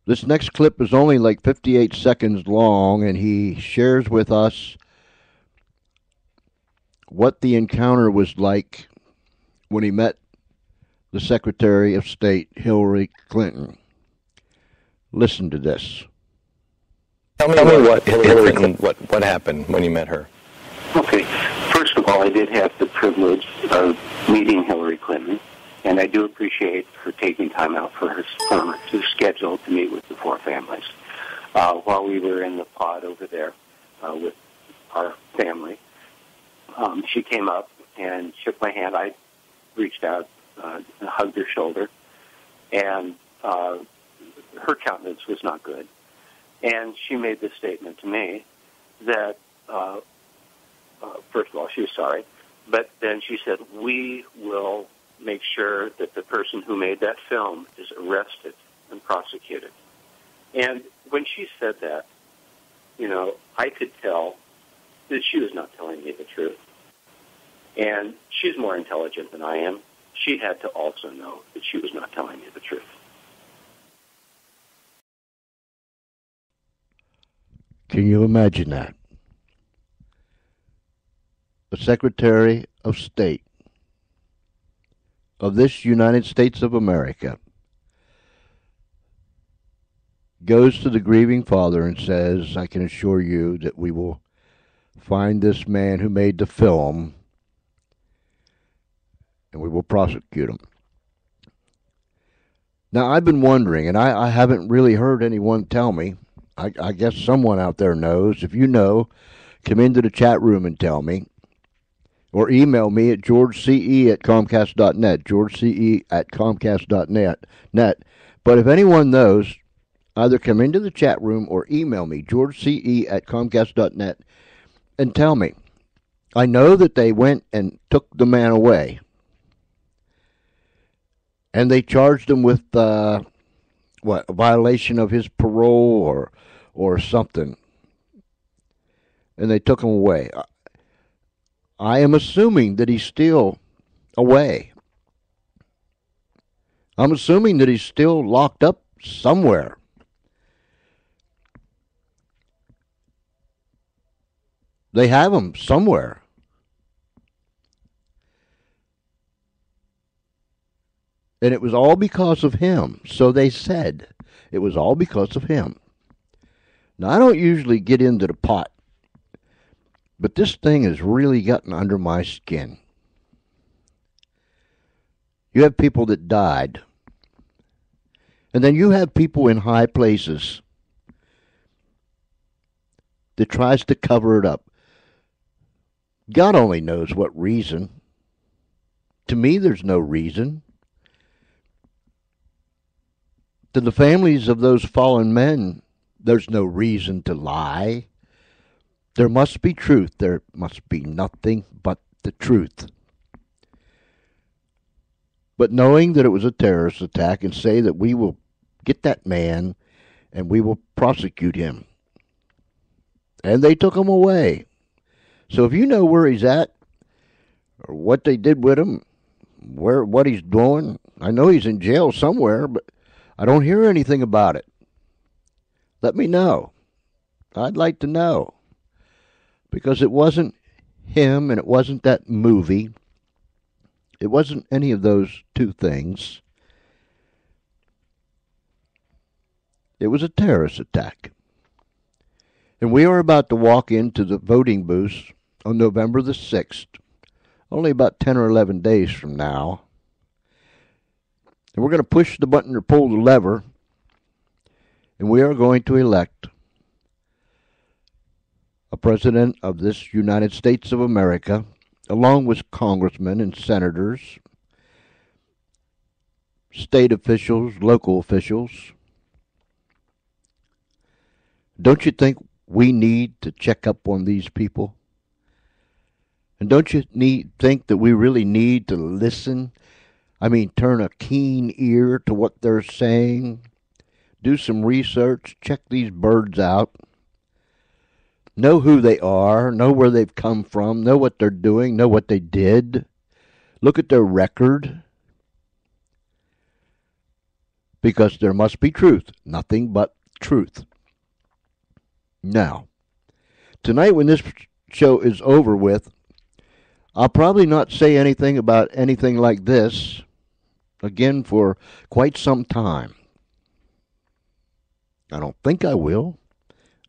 This next clip is only like 58 seconds long, and he shares with us what the encounter was like when he met the Secretary of State, Hillary Clinton. Listen to this. Tell me what Hillary Clinton, what happened when you met her? Okay. First of all, I did have the privilege of meeting Hillary Clinton, and I do appreciate her taking time out for her schedule to meet with the four families. While we were in the pod over there with our family, she came up and shook my hand. I reached out and hugged her shoulder, and her countenance was not good. And she made this statement to me that, first of all, she was sorry, but then she said, we will make sure that the person who made that film is arrested and prosecuted. And when she said that, I could tell that she was not telling me the truth. And she's more intelligent than I am. She had to also know that she was not telling me the truth. Can you imagine that? The Secretary of State of this United States of America goes to the grieving father and says, I can assure you that we will find this man who made the film and we will prosecute him. Now, I've been wondering, and I haven't really heard anyone tell me. I guess someone out there knows. If you know, come into the chat room and tell me. or email me at georgece@comcast.net, georgece@comcast.net. But if anyone knows, either come into the chat room or email me, georgece@comcast.net, and tell me. I know that they went and took the man away, and they charged him with a violation of his parole or something, and they took him away. I am assuming that he's still away. I'm assuming that he's still locked up somewhere. They have him somewhere. And it was all because of him. So they said it was all because of him. Now, I don't usually get into the pot, but this thing has really gotten under my skin. You have people that died. And then you have people in high places that tries to cover it up. God only knows what reason. To me, there's no reason. To the families of those fallen men, there's no reason to lie. There must be truth. There must be nothing but the truth. But knowing that it was a terrorist attack, and say that we will get that man and we will prosecute him. And they took him away. So if you know where he's at, or what they did with him, what he's doing, I know he's in jail somewhere, but I don't hear anything about it. Let me know. I'd like to know. Because it wasn't him, and it wasn't that movie. It wasn't any of those two things. It was a terrorist attack. And we are about to walk into the voting booths on November the 6th, only about 10 or 11 days from now. And we're going to push the button or pull the lever, and we are going to elect a president of this United States of America, along with congressmen and senators, state officials, local officials. Don't you think we need to check up on these people? And don't you think that we really need to listen? I mean, turn a keen ear to what they're saying. Do some research. Check these birds out. Know who they are. Know where they've come from. Know what they're doing. Know what they did. Look at their record. Because there must be truth. Nothing but truth. Now, tonight when this show is over with, I'll probably not say anything about anything like this again for quite some time. I don't think I will,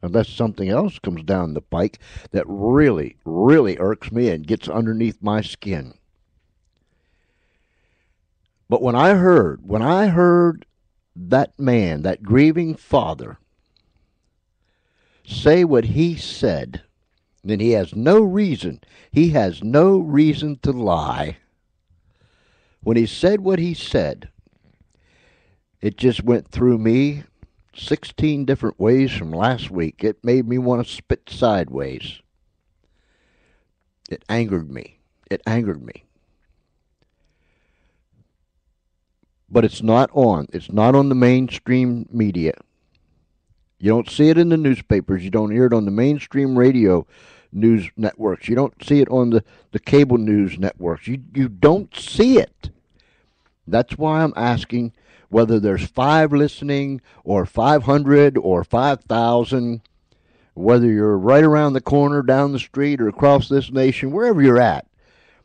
unless something else comes down the pike that really, really irks me and gets underneath my skin. But when I heard that man, that grieving father, say what he said, then he has no reason to lie. When he said what he said, it just went through me 16 different ways from last week. It made me want to spit sideways. It angered me. But it's not on the mainstream media. You don't see it in the newspapers. You don't hear it on the mainstream radio news networks. You don't see it on the cable news networks. You don't see it. That's why I'm asking whether there's 5 listening or 500 or 5,000, whether you're right around the corner, down the street, or across this nation, wherever you're at.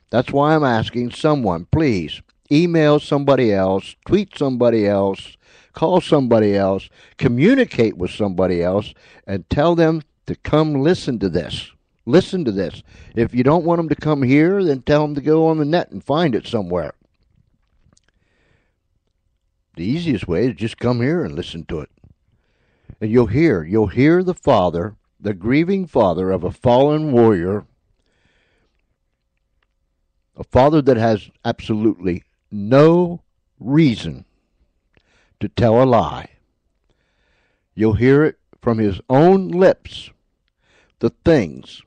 That's why I'm asking someone, please, email somebody else, tweet somebody else, call somebody else, communicate with somebody else, and tell them to come listen to this. Listen to this. If you don't want them to come here, then tell them to go on the net and find it somewhere. The easiest way is just come here and listen to it. And you'll hear the father, the grieving father of a fallen warrior, A father that has absolutely no reason to tell a lie. You'll hear it from his own lips, the things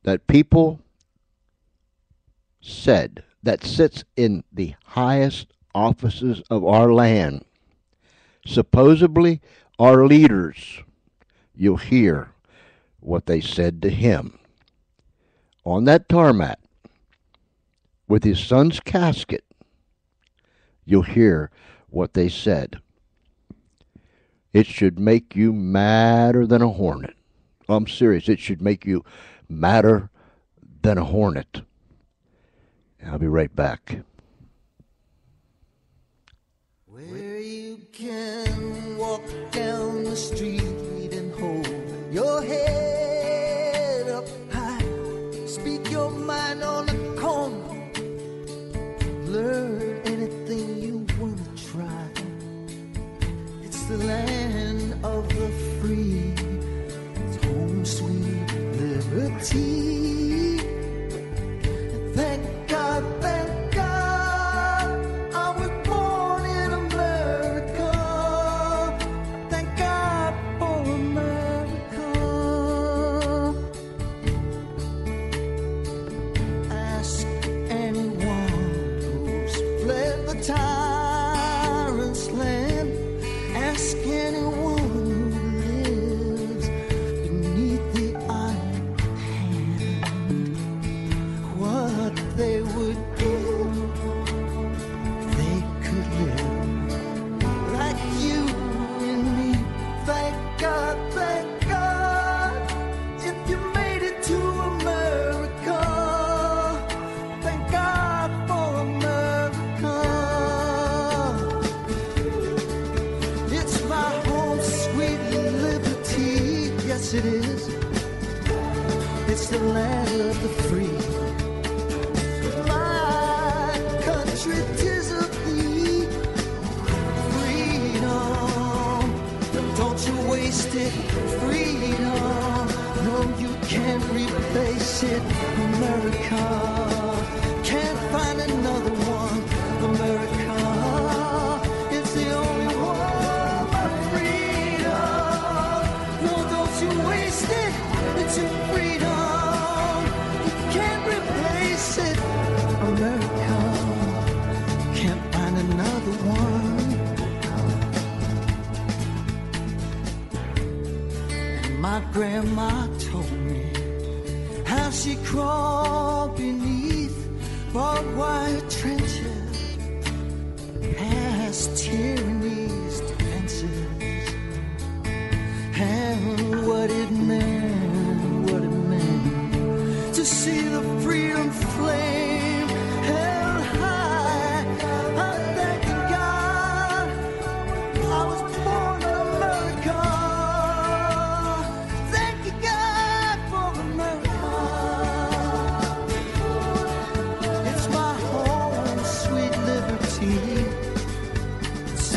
that people said that sits in the highest offices of our land, supposedly our leaders. You'll hear what they said to him on that tarmac with his son's casket. You'll hear what they said. It should make you madder than a hornet. I'm serious. It should make you madder than a hornet. I'll be right back. Where you can walk down the street and hold your head up high, speak your mind on the corner, learn anything you want to try. It's the land of the free, it's home sweet liberty. Thank God, thank God, I was born in America. Thank God for America. Ask anyone who's fled the tyrant's land. Ask anyone who lives beneath the iron hand what they would do if they could live like you and me. Thank God, if you made it to America. Thank God for America. It's my home, sweet liberty. Yes, it is. It's the land of the free. My country, 'tis of thee. Freedom, don't you waste it. Freedom, no, you can't replace it. America, can't find another one. America, it's the only one. My freedom, no, don't you waste it. It's your freedom, you can't replace it. America, can't find another one. And my grandma told me how she crawled beneath barbed wire trenches, past tyranny's defenses, and what it meant to see the freedom flame held high. I thank God I was born in America. Thank you, God, for America. It's my home, sweet liberty. It's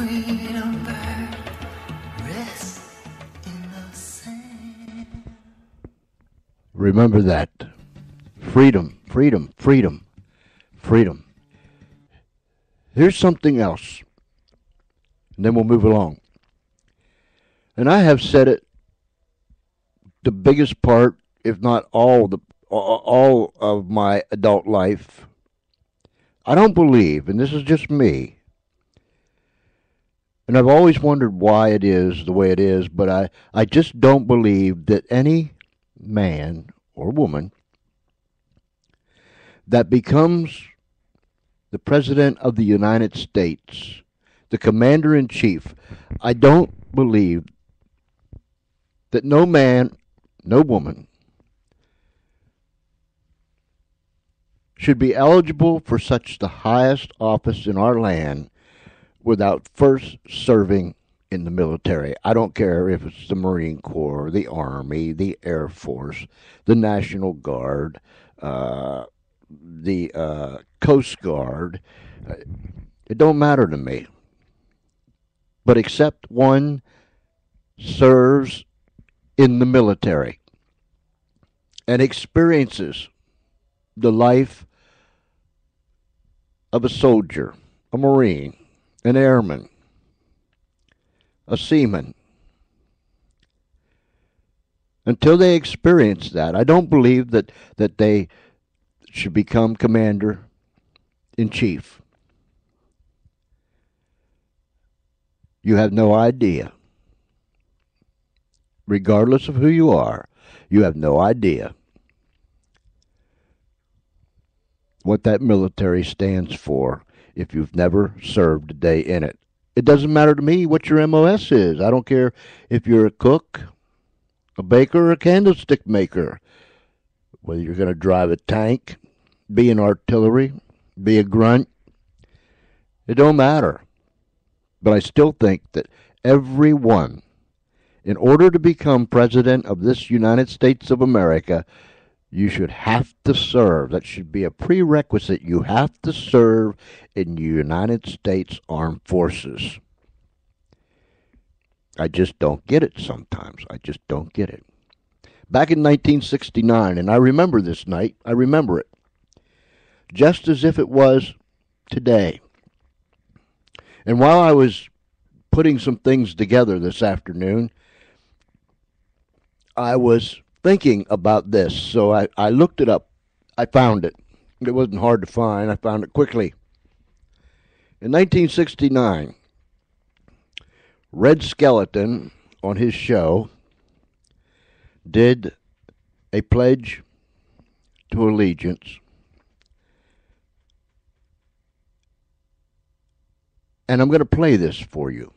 freedom bird rests in the sand. Remember that. Freedom, freedom, freedom, freedom. Here's something else, and then we'll move along. And I have said it the biggest part, if not all of my adult life. I don't believe, and this is just me, and I've always wondered why it is the way it is, but I just don't believe that any man or woman that becomes the President of the United States, the Commander-in-Chief, I don't believe that no man, no woman should be eligible for such the highest office in our land without first serving in the military. I don't care if it's the Marine Corps, the Army, the Air Force, the National Guard, the Coast Guard. It don't matter to me. But except one serves in the military and experiences the life of a soldier, a Marine, an airman, a seaman. Until they experience that, I don't believe that they should become Commander-in-Chief. You have no idea. Regardless of who you are, you have no idea what that military stands for if you've never served a day in it. It doesn't matter to me what your MOS is. I don't care if you're a cook, a baker, or a candlestick maker. Whether you're going to drive a tank, be in artillery, be a grunt, it don't matter. But I still think that everyone, in order to become President of this United States of America, you should have to serve. That should be a prerequisite. You have to serve in the United States Armed Forces. I just don't get it sometimes. I just don't get it. Back in 1969, and I remember this night, I remember it, just as if it was today. And while I was putting some things together this afternoon, I was thinking about this, so I looked it up. I found it. It wasn't hard to find. I found it quickly. In 1969, Red Skeleton, on his show, did a pledge to allegiance. And I'm going to play this for you.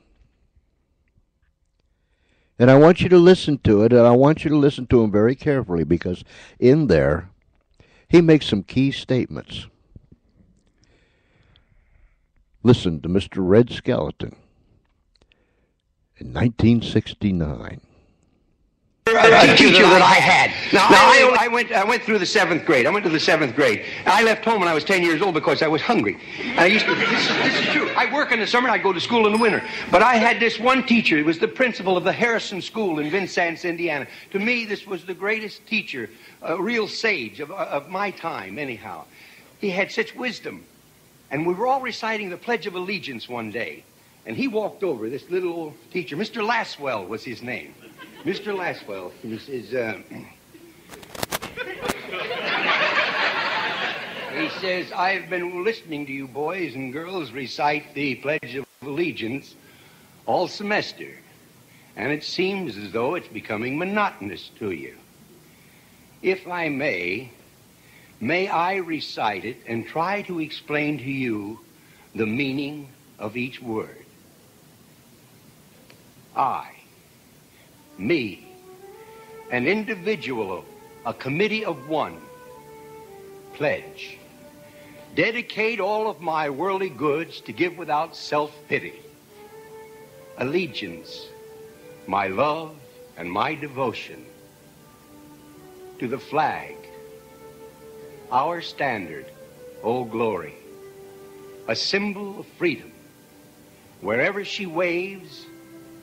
And I want you to listen to it, and I want you to listen to him very carefully, because in there, he makes some key statements. Listen to Mr. Red Skeleton in 1969. A teacher that I had. Now I went through the 7th grade. I went to the 7th grade. I left home when I was 10 years old because I was hungry. And I used to, this is true. I work in the summer and I go to school in the winter. But I had this one teacher. He was the principal of the Harrison School in Vincennes, Indiana. To me, this was the greatest teacher, a real sage of my time, anyhow. He had such wisdom. And we were all reciting the Pledge of Allegiance one day. And he walked over, this little old teacher. Mr. Laswell was his name. Mr. Laswell, he says, I've been listening to you boys and girls recite the Pledge of Allegiance all semester, and it seems as though it's becoming monotonous to you. If I may I recite it and try to explain to you the meaning of each word? I, me, an individual, a committee of one, pledge, dedicate all of my worldly goods to give without self-pity, allegiance, my love and my devotion to the flag, our standard, O glory, a symbol of freedom, Wherever she waves,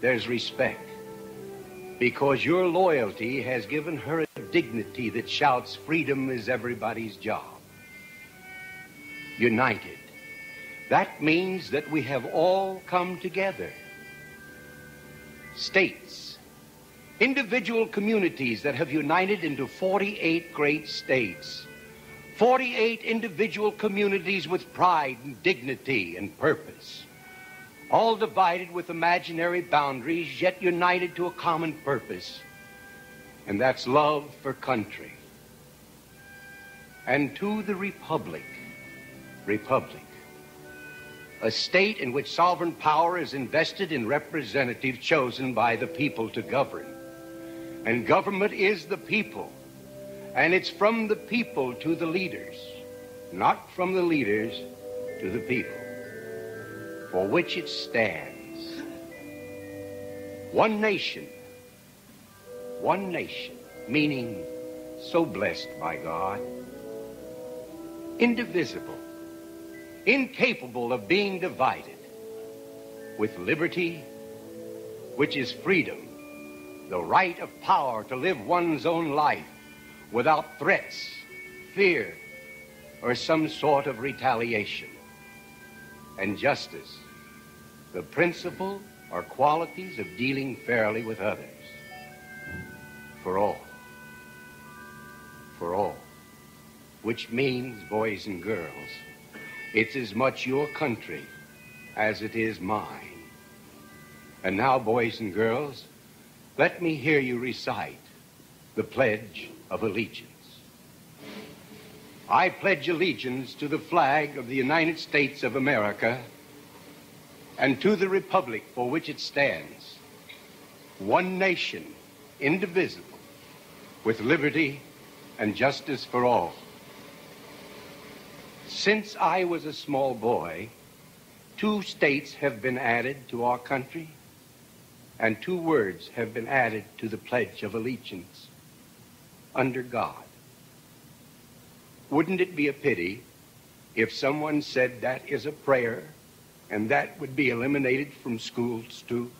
there's respect, because your loyalty has given her a dignity that shouts freedom is everybody's job. United. That means that we have all come together. States, individual communities that have united into 48 great states. 48 individual communities with pride and dignity and purpose. All divided with imaginary boundaries, yet united to a common purpose. And that's love for country. And to the Republic. Republic. A state in which sovereign power is invested in representatives chosen by the people to govern. And government is the people. And it's from the people to the leaders, not from the leaders to the people, for which it stands. One nation, meaning so blessed by God, indivisible, incapable of being divided, with liberty, which is freedom, the right of power to live one's own life without threats, fear, or some sort of retaliation. And justice, the principle or qualities of dealing fairly with others. For all. For all. Which means, boys and girls, it's as much your country as it is mine. And now, boys and girls, let me hear you recite the Pledge of Allegiance. I pledge allegiance to the flag of the United States of America and to the republic for which it stands, one nation, indivisible, with liberty and justice for all. Since I was a small boy, 2 states have been added to our country, and 2 words have been added to the Pledge of Allegiance. Under God. Wouldn't it be a pity if someone said that is a prayer and that would be eliminated from schools too?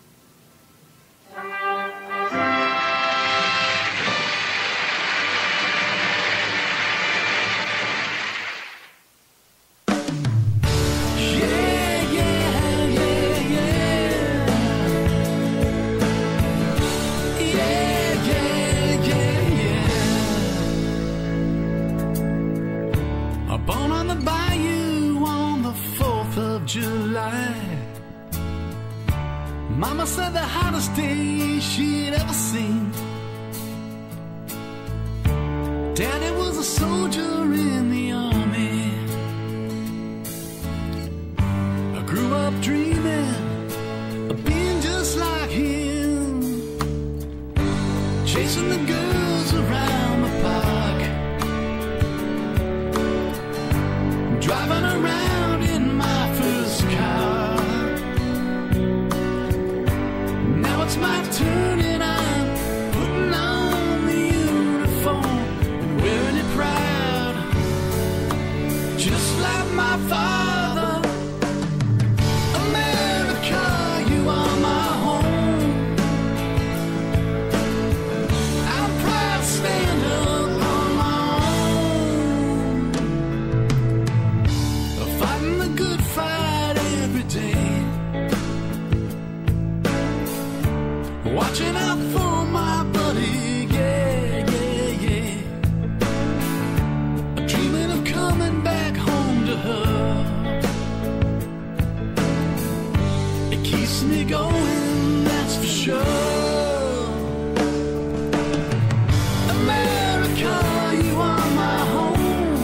Mama said the hottest day she'd ever seen. Daddy was a soldier in the army. I grew up dreaming of being just like him, chasing the girls around the park, driving around in my first car. It's my turn and I'm putting on the uniform and wearing it proud, just like my father. America, you are my home. I'm proud to stand up on my own, fighting the good fight every day. Watching out for my buddy, yeah, yeah, yeah. Dreaming of coming back home to her. It keeps me going, that's for sure. America, you are my home.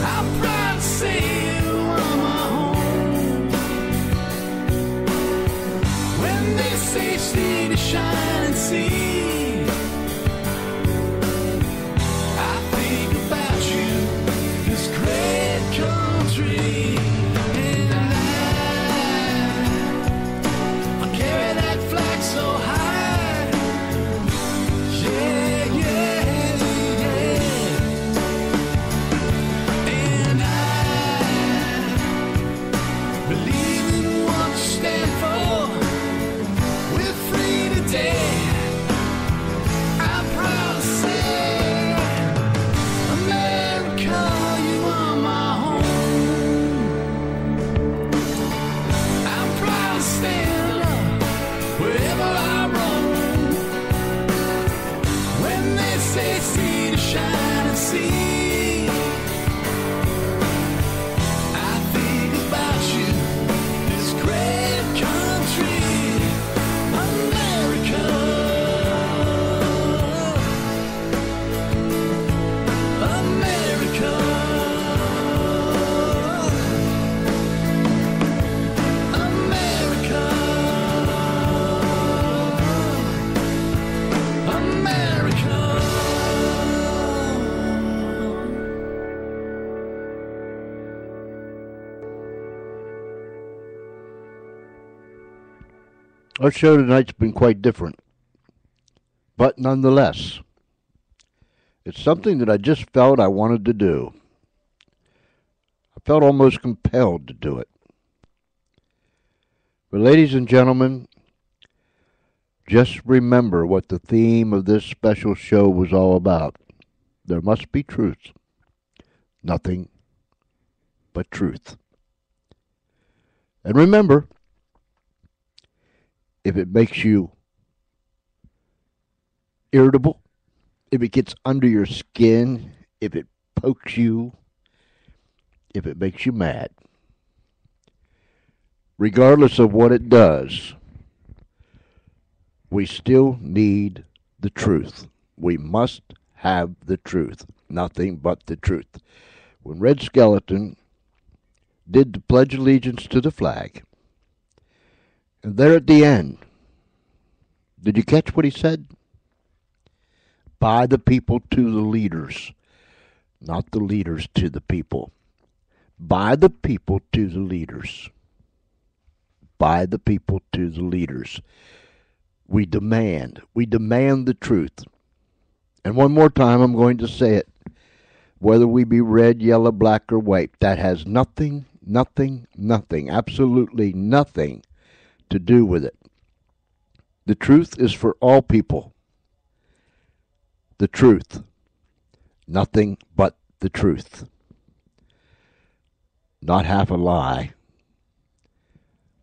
I'm proud to say you are my home. They say see to shine and see. I think about you, this great country, and I carry that flag so high. Yeah, yeah, yeah. And I Our show tonight's been quite different, but nonetheless, it's something that I just felt I wanted to do. I felt almost compelled to do it. But ladies and gentlemen, just remember what the theme of this special show was all about. There must be truth. Nothing but truth. And remember, if it makes you irritable, if it gets under your skin, if it pokes you, if it makes you mad, regardless of what it does, we still need the truth. We must have the truth. Nothing but the truth. When Red Skeleton did the Pledge of Allegiance to the flag, and there at the end, did you catch what he said? By the people to the leaders, not the leaders to the people. By the people to the leaders. By the people to the leaders. We demand the truth. And one more time, I'm going to say it. Whether we be red, yellow, black, or white, that has nothing, absolutely nothing to do with it. The truth is for all people. The truth. Nothing but the truth. Not half a lie.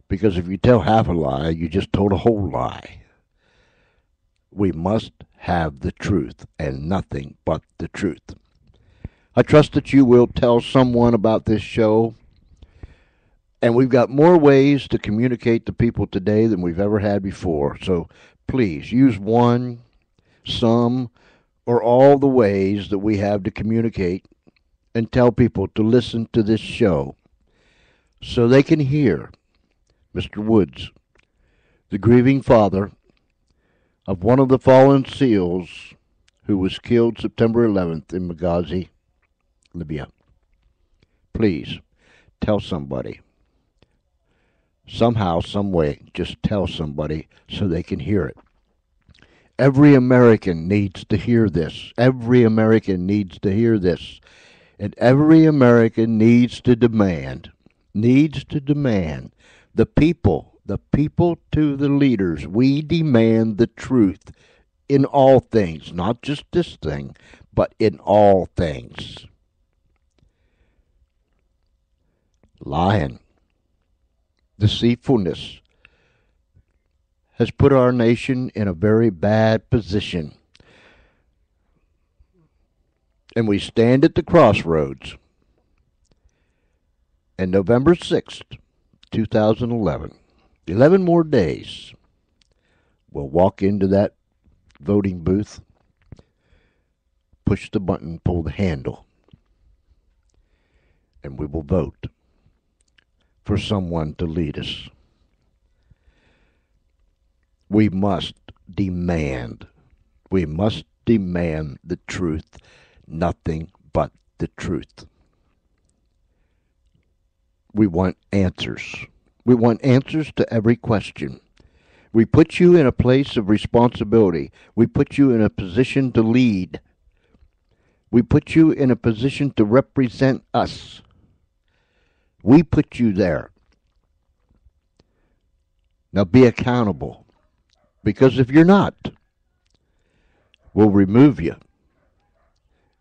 Because if you tell half a lie, you just told a whole lie. We must have the truth and nothing but the truth. I trust that you will tell someone about this show. And we've got more ways to communicate to people today than we've ever had before. So please use one, some, or all the ways that we have to communicate and tell people to listen to this show so they can hear Mr. Woods, the grieving father of one of the fallen SEALs who was killed September 11th in Benghazi, Libya. Please, tell somebody. Somehow, some way, just tell somebody so they can hear it. Every American needs to hear this. Every American needs to hear this. And every American needs to demand the people to the leaders. We demand the truth in all things, not just this thing, but in all things. Lying, deceitfulness has put our nation in a very bad position. And we stand at the crossroads. And November 6th, 2011, 11 more days, we'll walk into that voting booth, push the button, pull the handle, and we will vote for someone to lead us. We must demand the truth, nothing but the truth. We want answers. We want answers to every question. We put you in a place of responsibility. We put you in a position to lead. We put you in a position to represent us. We put you there. Now be accountable. Because if you're not, we'll remove you.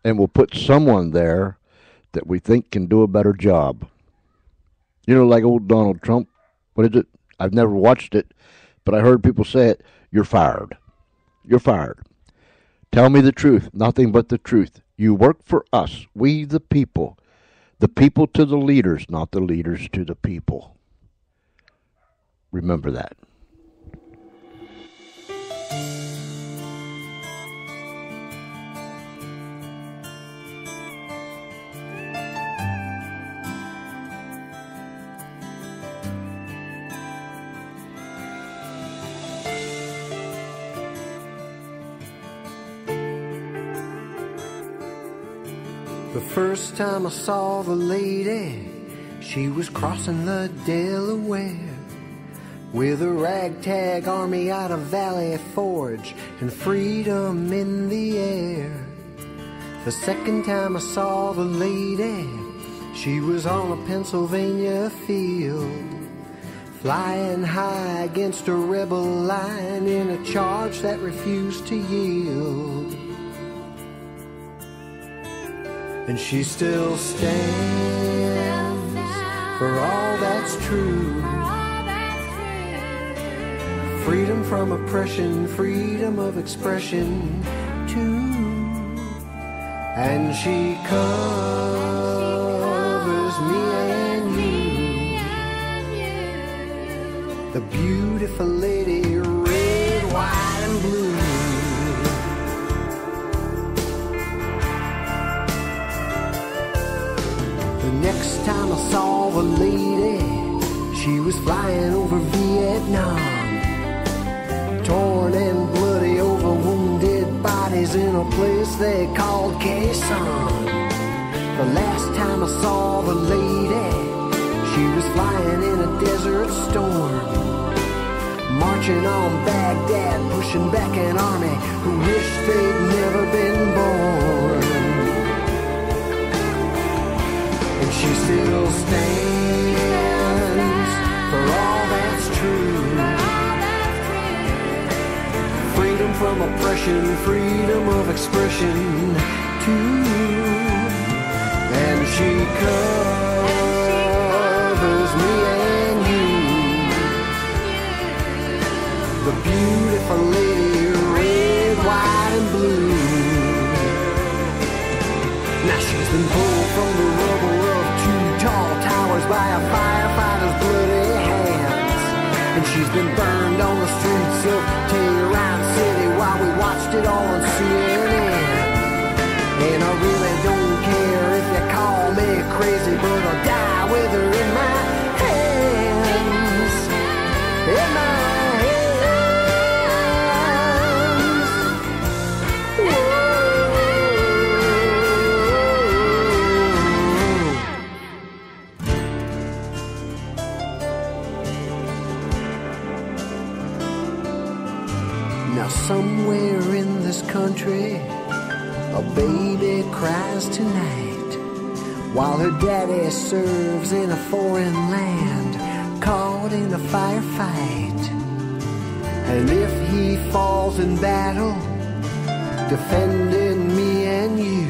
And we'll put someone there that we think can do a better job. You know, like old Donald Trump. What is it? I've never watched it, but I heard people say it. You're fired. You're fired. Tell me the truth, nothing but the truth. You work for us, we the people to the leaders, not the leaders to the people. Remember that. The first time I saw the lady, she was crossing the Delaware. with a ragtag army out of Valley Forge and freedom in the air. The second time I saw the lady, she was on a Pennsylvania field, flying high against a rebel line in a charge that refused to yield. And she still stands for all that's true. Freedom from oppression, freedom of expression too. And she covers me and you, the beautiful lady, red, white, and blue. The next time I saw the lady, she was flying over Vietnam, torn and bloody over wounded bodies in a place they called Quezon. The last time I saw the lady, she was flying in a desert storm, marching on Baghdad, pushing back an army who wished they'd never been born. And she still stands for all that's true. Freedom from oppression, freedom of expression too. And she covers me and you, the beautiful lady, red, white, and blue. Now she's been pulled from the rubble of two tall towers by a firefighter's bloody hands, and she's been burned on the streets of Tehran City while we watched it all on CNN. And I really don't care if you call me crazy, but I'll die with her in my hands, in my somewhere in this country, a baby cries tonight while her daddy serves in a foreign land, caught in a firefight. And if he falls in battle, defending me and you,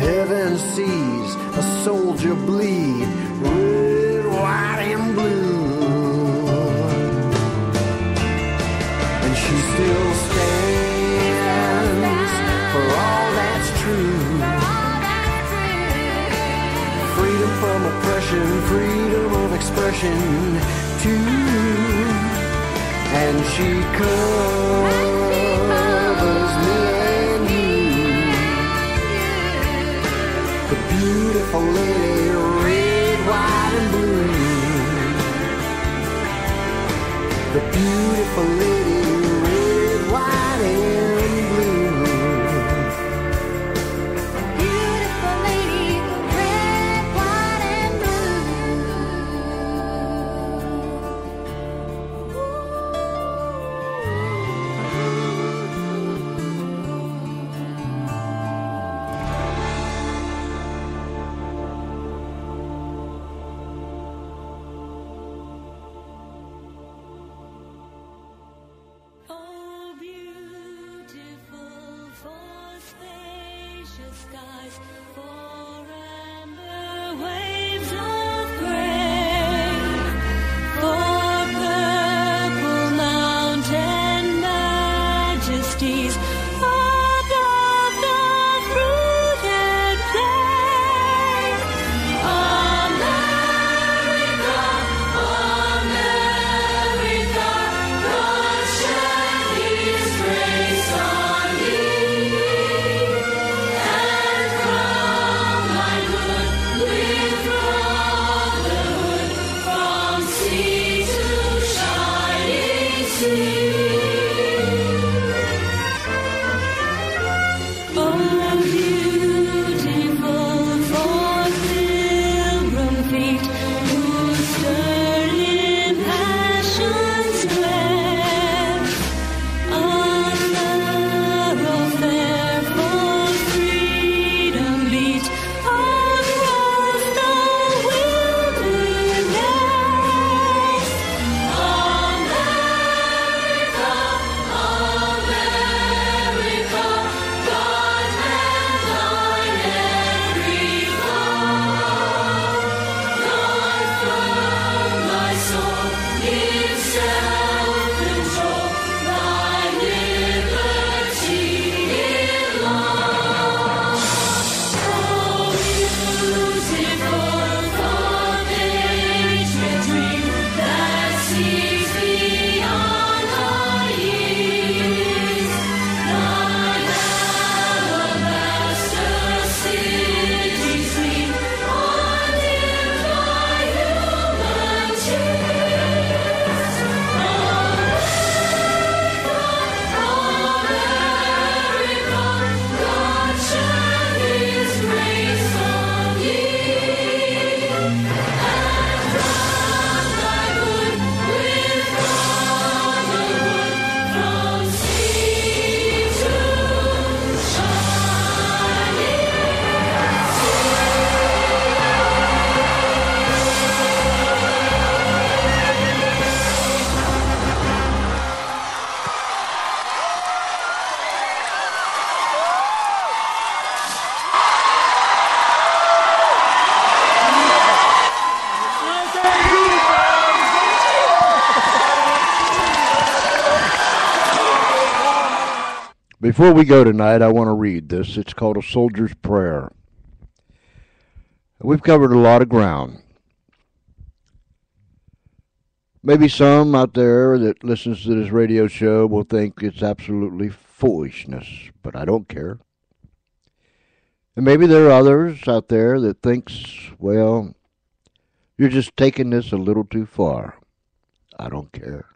heaven sees a soldier bleed, red, white, and blue. She still stands for all that's true. Freedom from oppression, freedom of expression too. And she covers me and you, the beautiful lady, red, white, and blue. The beautiful lady, white and blue. Beautiful lady, red, white, and Grace on thee, and Before we go tonight, I want to read this. It's called A Soldier's Prayer. We've covered a lot of ground. Maybe some out there that listens to this radio show will think it's absolutely foolishness, but I don't care. And maybe there are others out there that thinks, well, you're just taking this a little too far. I don't care.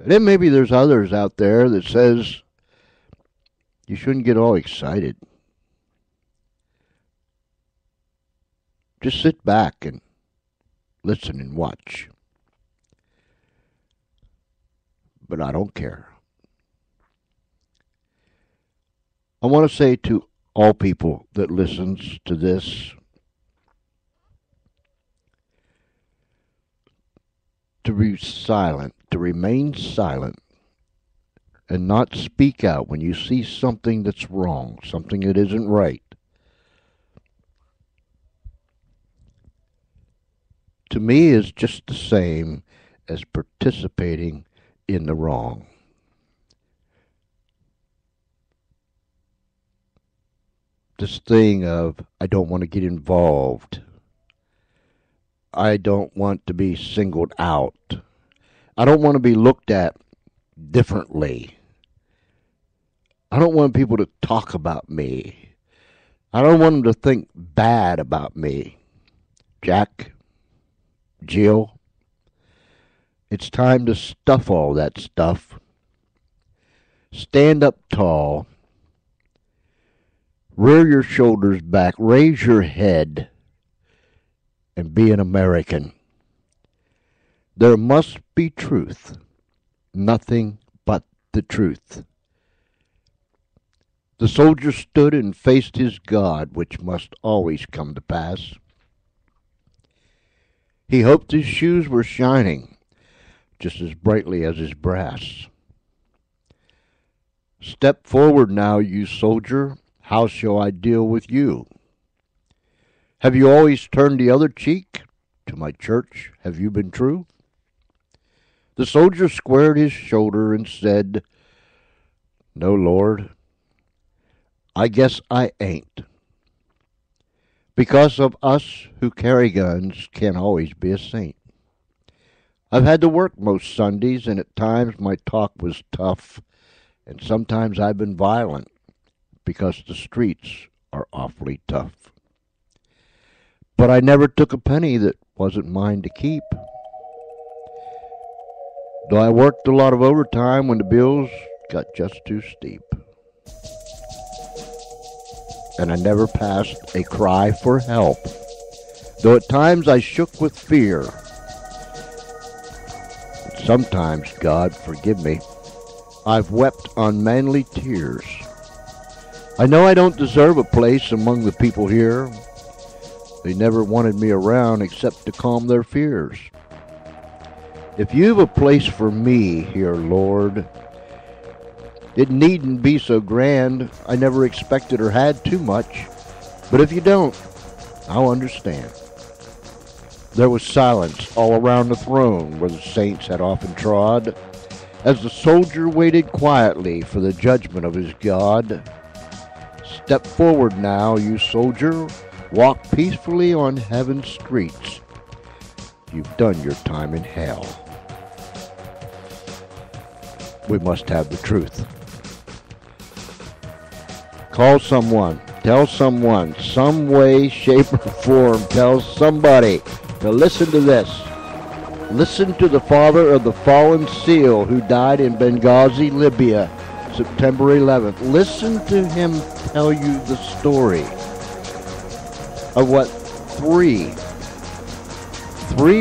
And then maybe there's others out there that says you shouldn't get all excited. Just sit back and listen and watch. But I don't care. I want to say to all people that listens to this, to be silent, to remain silent, and not speak out when you see something that's wrong, something that isn't right. To me, is just the same as participating in the wrong. This thing of, I don't want to get involved. I don't want to be singled out. I don't want to be looked at differently. I don't want people to talk about me. I don't want them to think bad about me. Jack, Jill, it's time to stuff all that stuff. Stand up tall. Rear your shoulders back. Raise your head. And be an American. There must be truth. Nothing but the truth. The soldier stood and faced his God, which must always come to pass. He hoped his shoes were shining just as brightly as his brass. Step forward now, you soldier. How shall I deal with you? Have you always turned the other cheek? To my church have you been true? The soldier squared his shoulder and said, No, Lord, I guess I ain't. Because of us who carry guns can't always be a saint. I've had to work most Sundays, and at times my talk was tough, and sometimes I've been violent, because the streets are awfully tough. But I never took a penny that wasn't mine to keep. Though I worked a lot of overtime when the bills got just too steep. And I never passed a cry for help, though at times I shook with fear. And sometimes, God forgive me, I've wept unmanly tears. I know I don't deserve a place among the people here. They never wanted me around except to calm their fears. If you've a place for me here, Lord, it needn't be so grand. I never expected or had too much. But if you don't, I'll understand. There was silence all around the throne where the saints had often trod, as the soldier waited quietly for the judgment of his God. Step forward now, you soldier. Walk peacefully on heaven's streets. You've done your time in hell. We must have the truth. Call someone. Tell someone. Some way, shape, or form. Tell somebody to listen to this. Listen to the father of the fallen SEAL who died in Benghazi, Libya, September 11th. Listen to him tell you the story of what three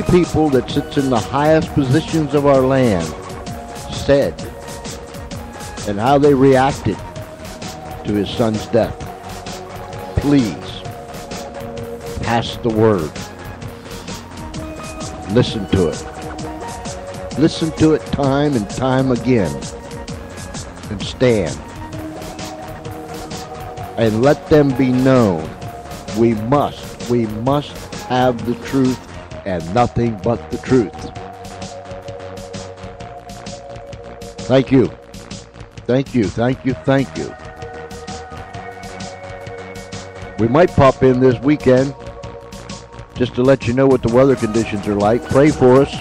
people that sits in the highest positions of our land said, and how they reacted to his son's death. Please pass the word. Listen to it. Listen to it time and time again, and stand and let them be known. We must have the truth and nothing but the truth. Thank you. Thank you, thank you, thank you. We might pop in this weekend just to let you know what the weather conditions are like. Pray for us.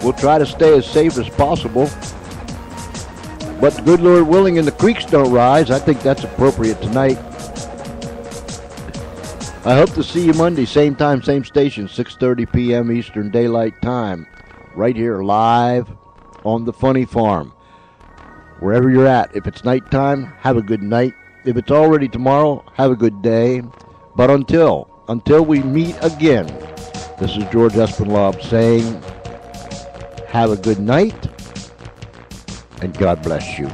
We'll try to stay as safe as possible. But good Lord willing and the creeks don't rise, I think that's appropriate tonight. I hope to see you Monday, same time, same station, 6:30 p.m. Eastern Daylight Time, right here live on the Funny Farm. Wherever you're at, if it's nighttime, have a good night. If it's already tomorrow, have a good day. But until we meet again, this is George Espinlaub saying, have a good night, and God bless you.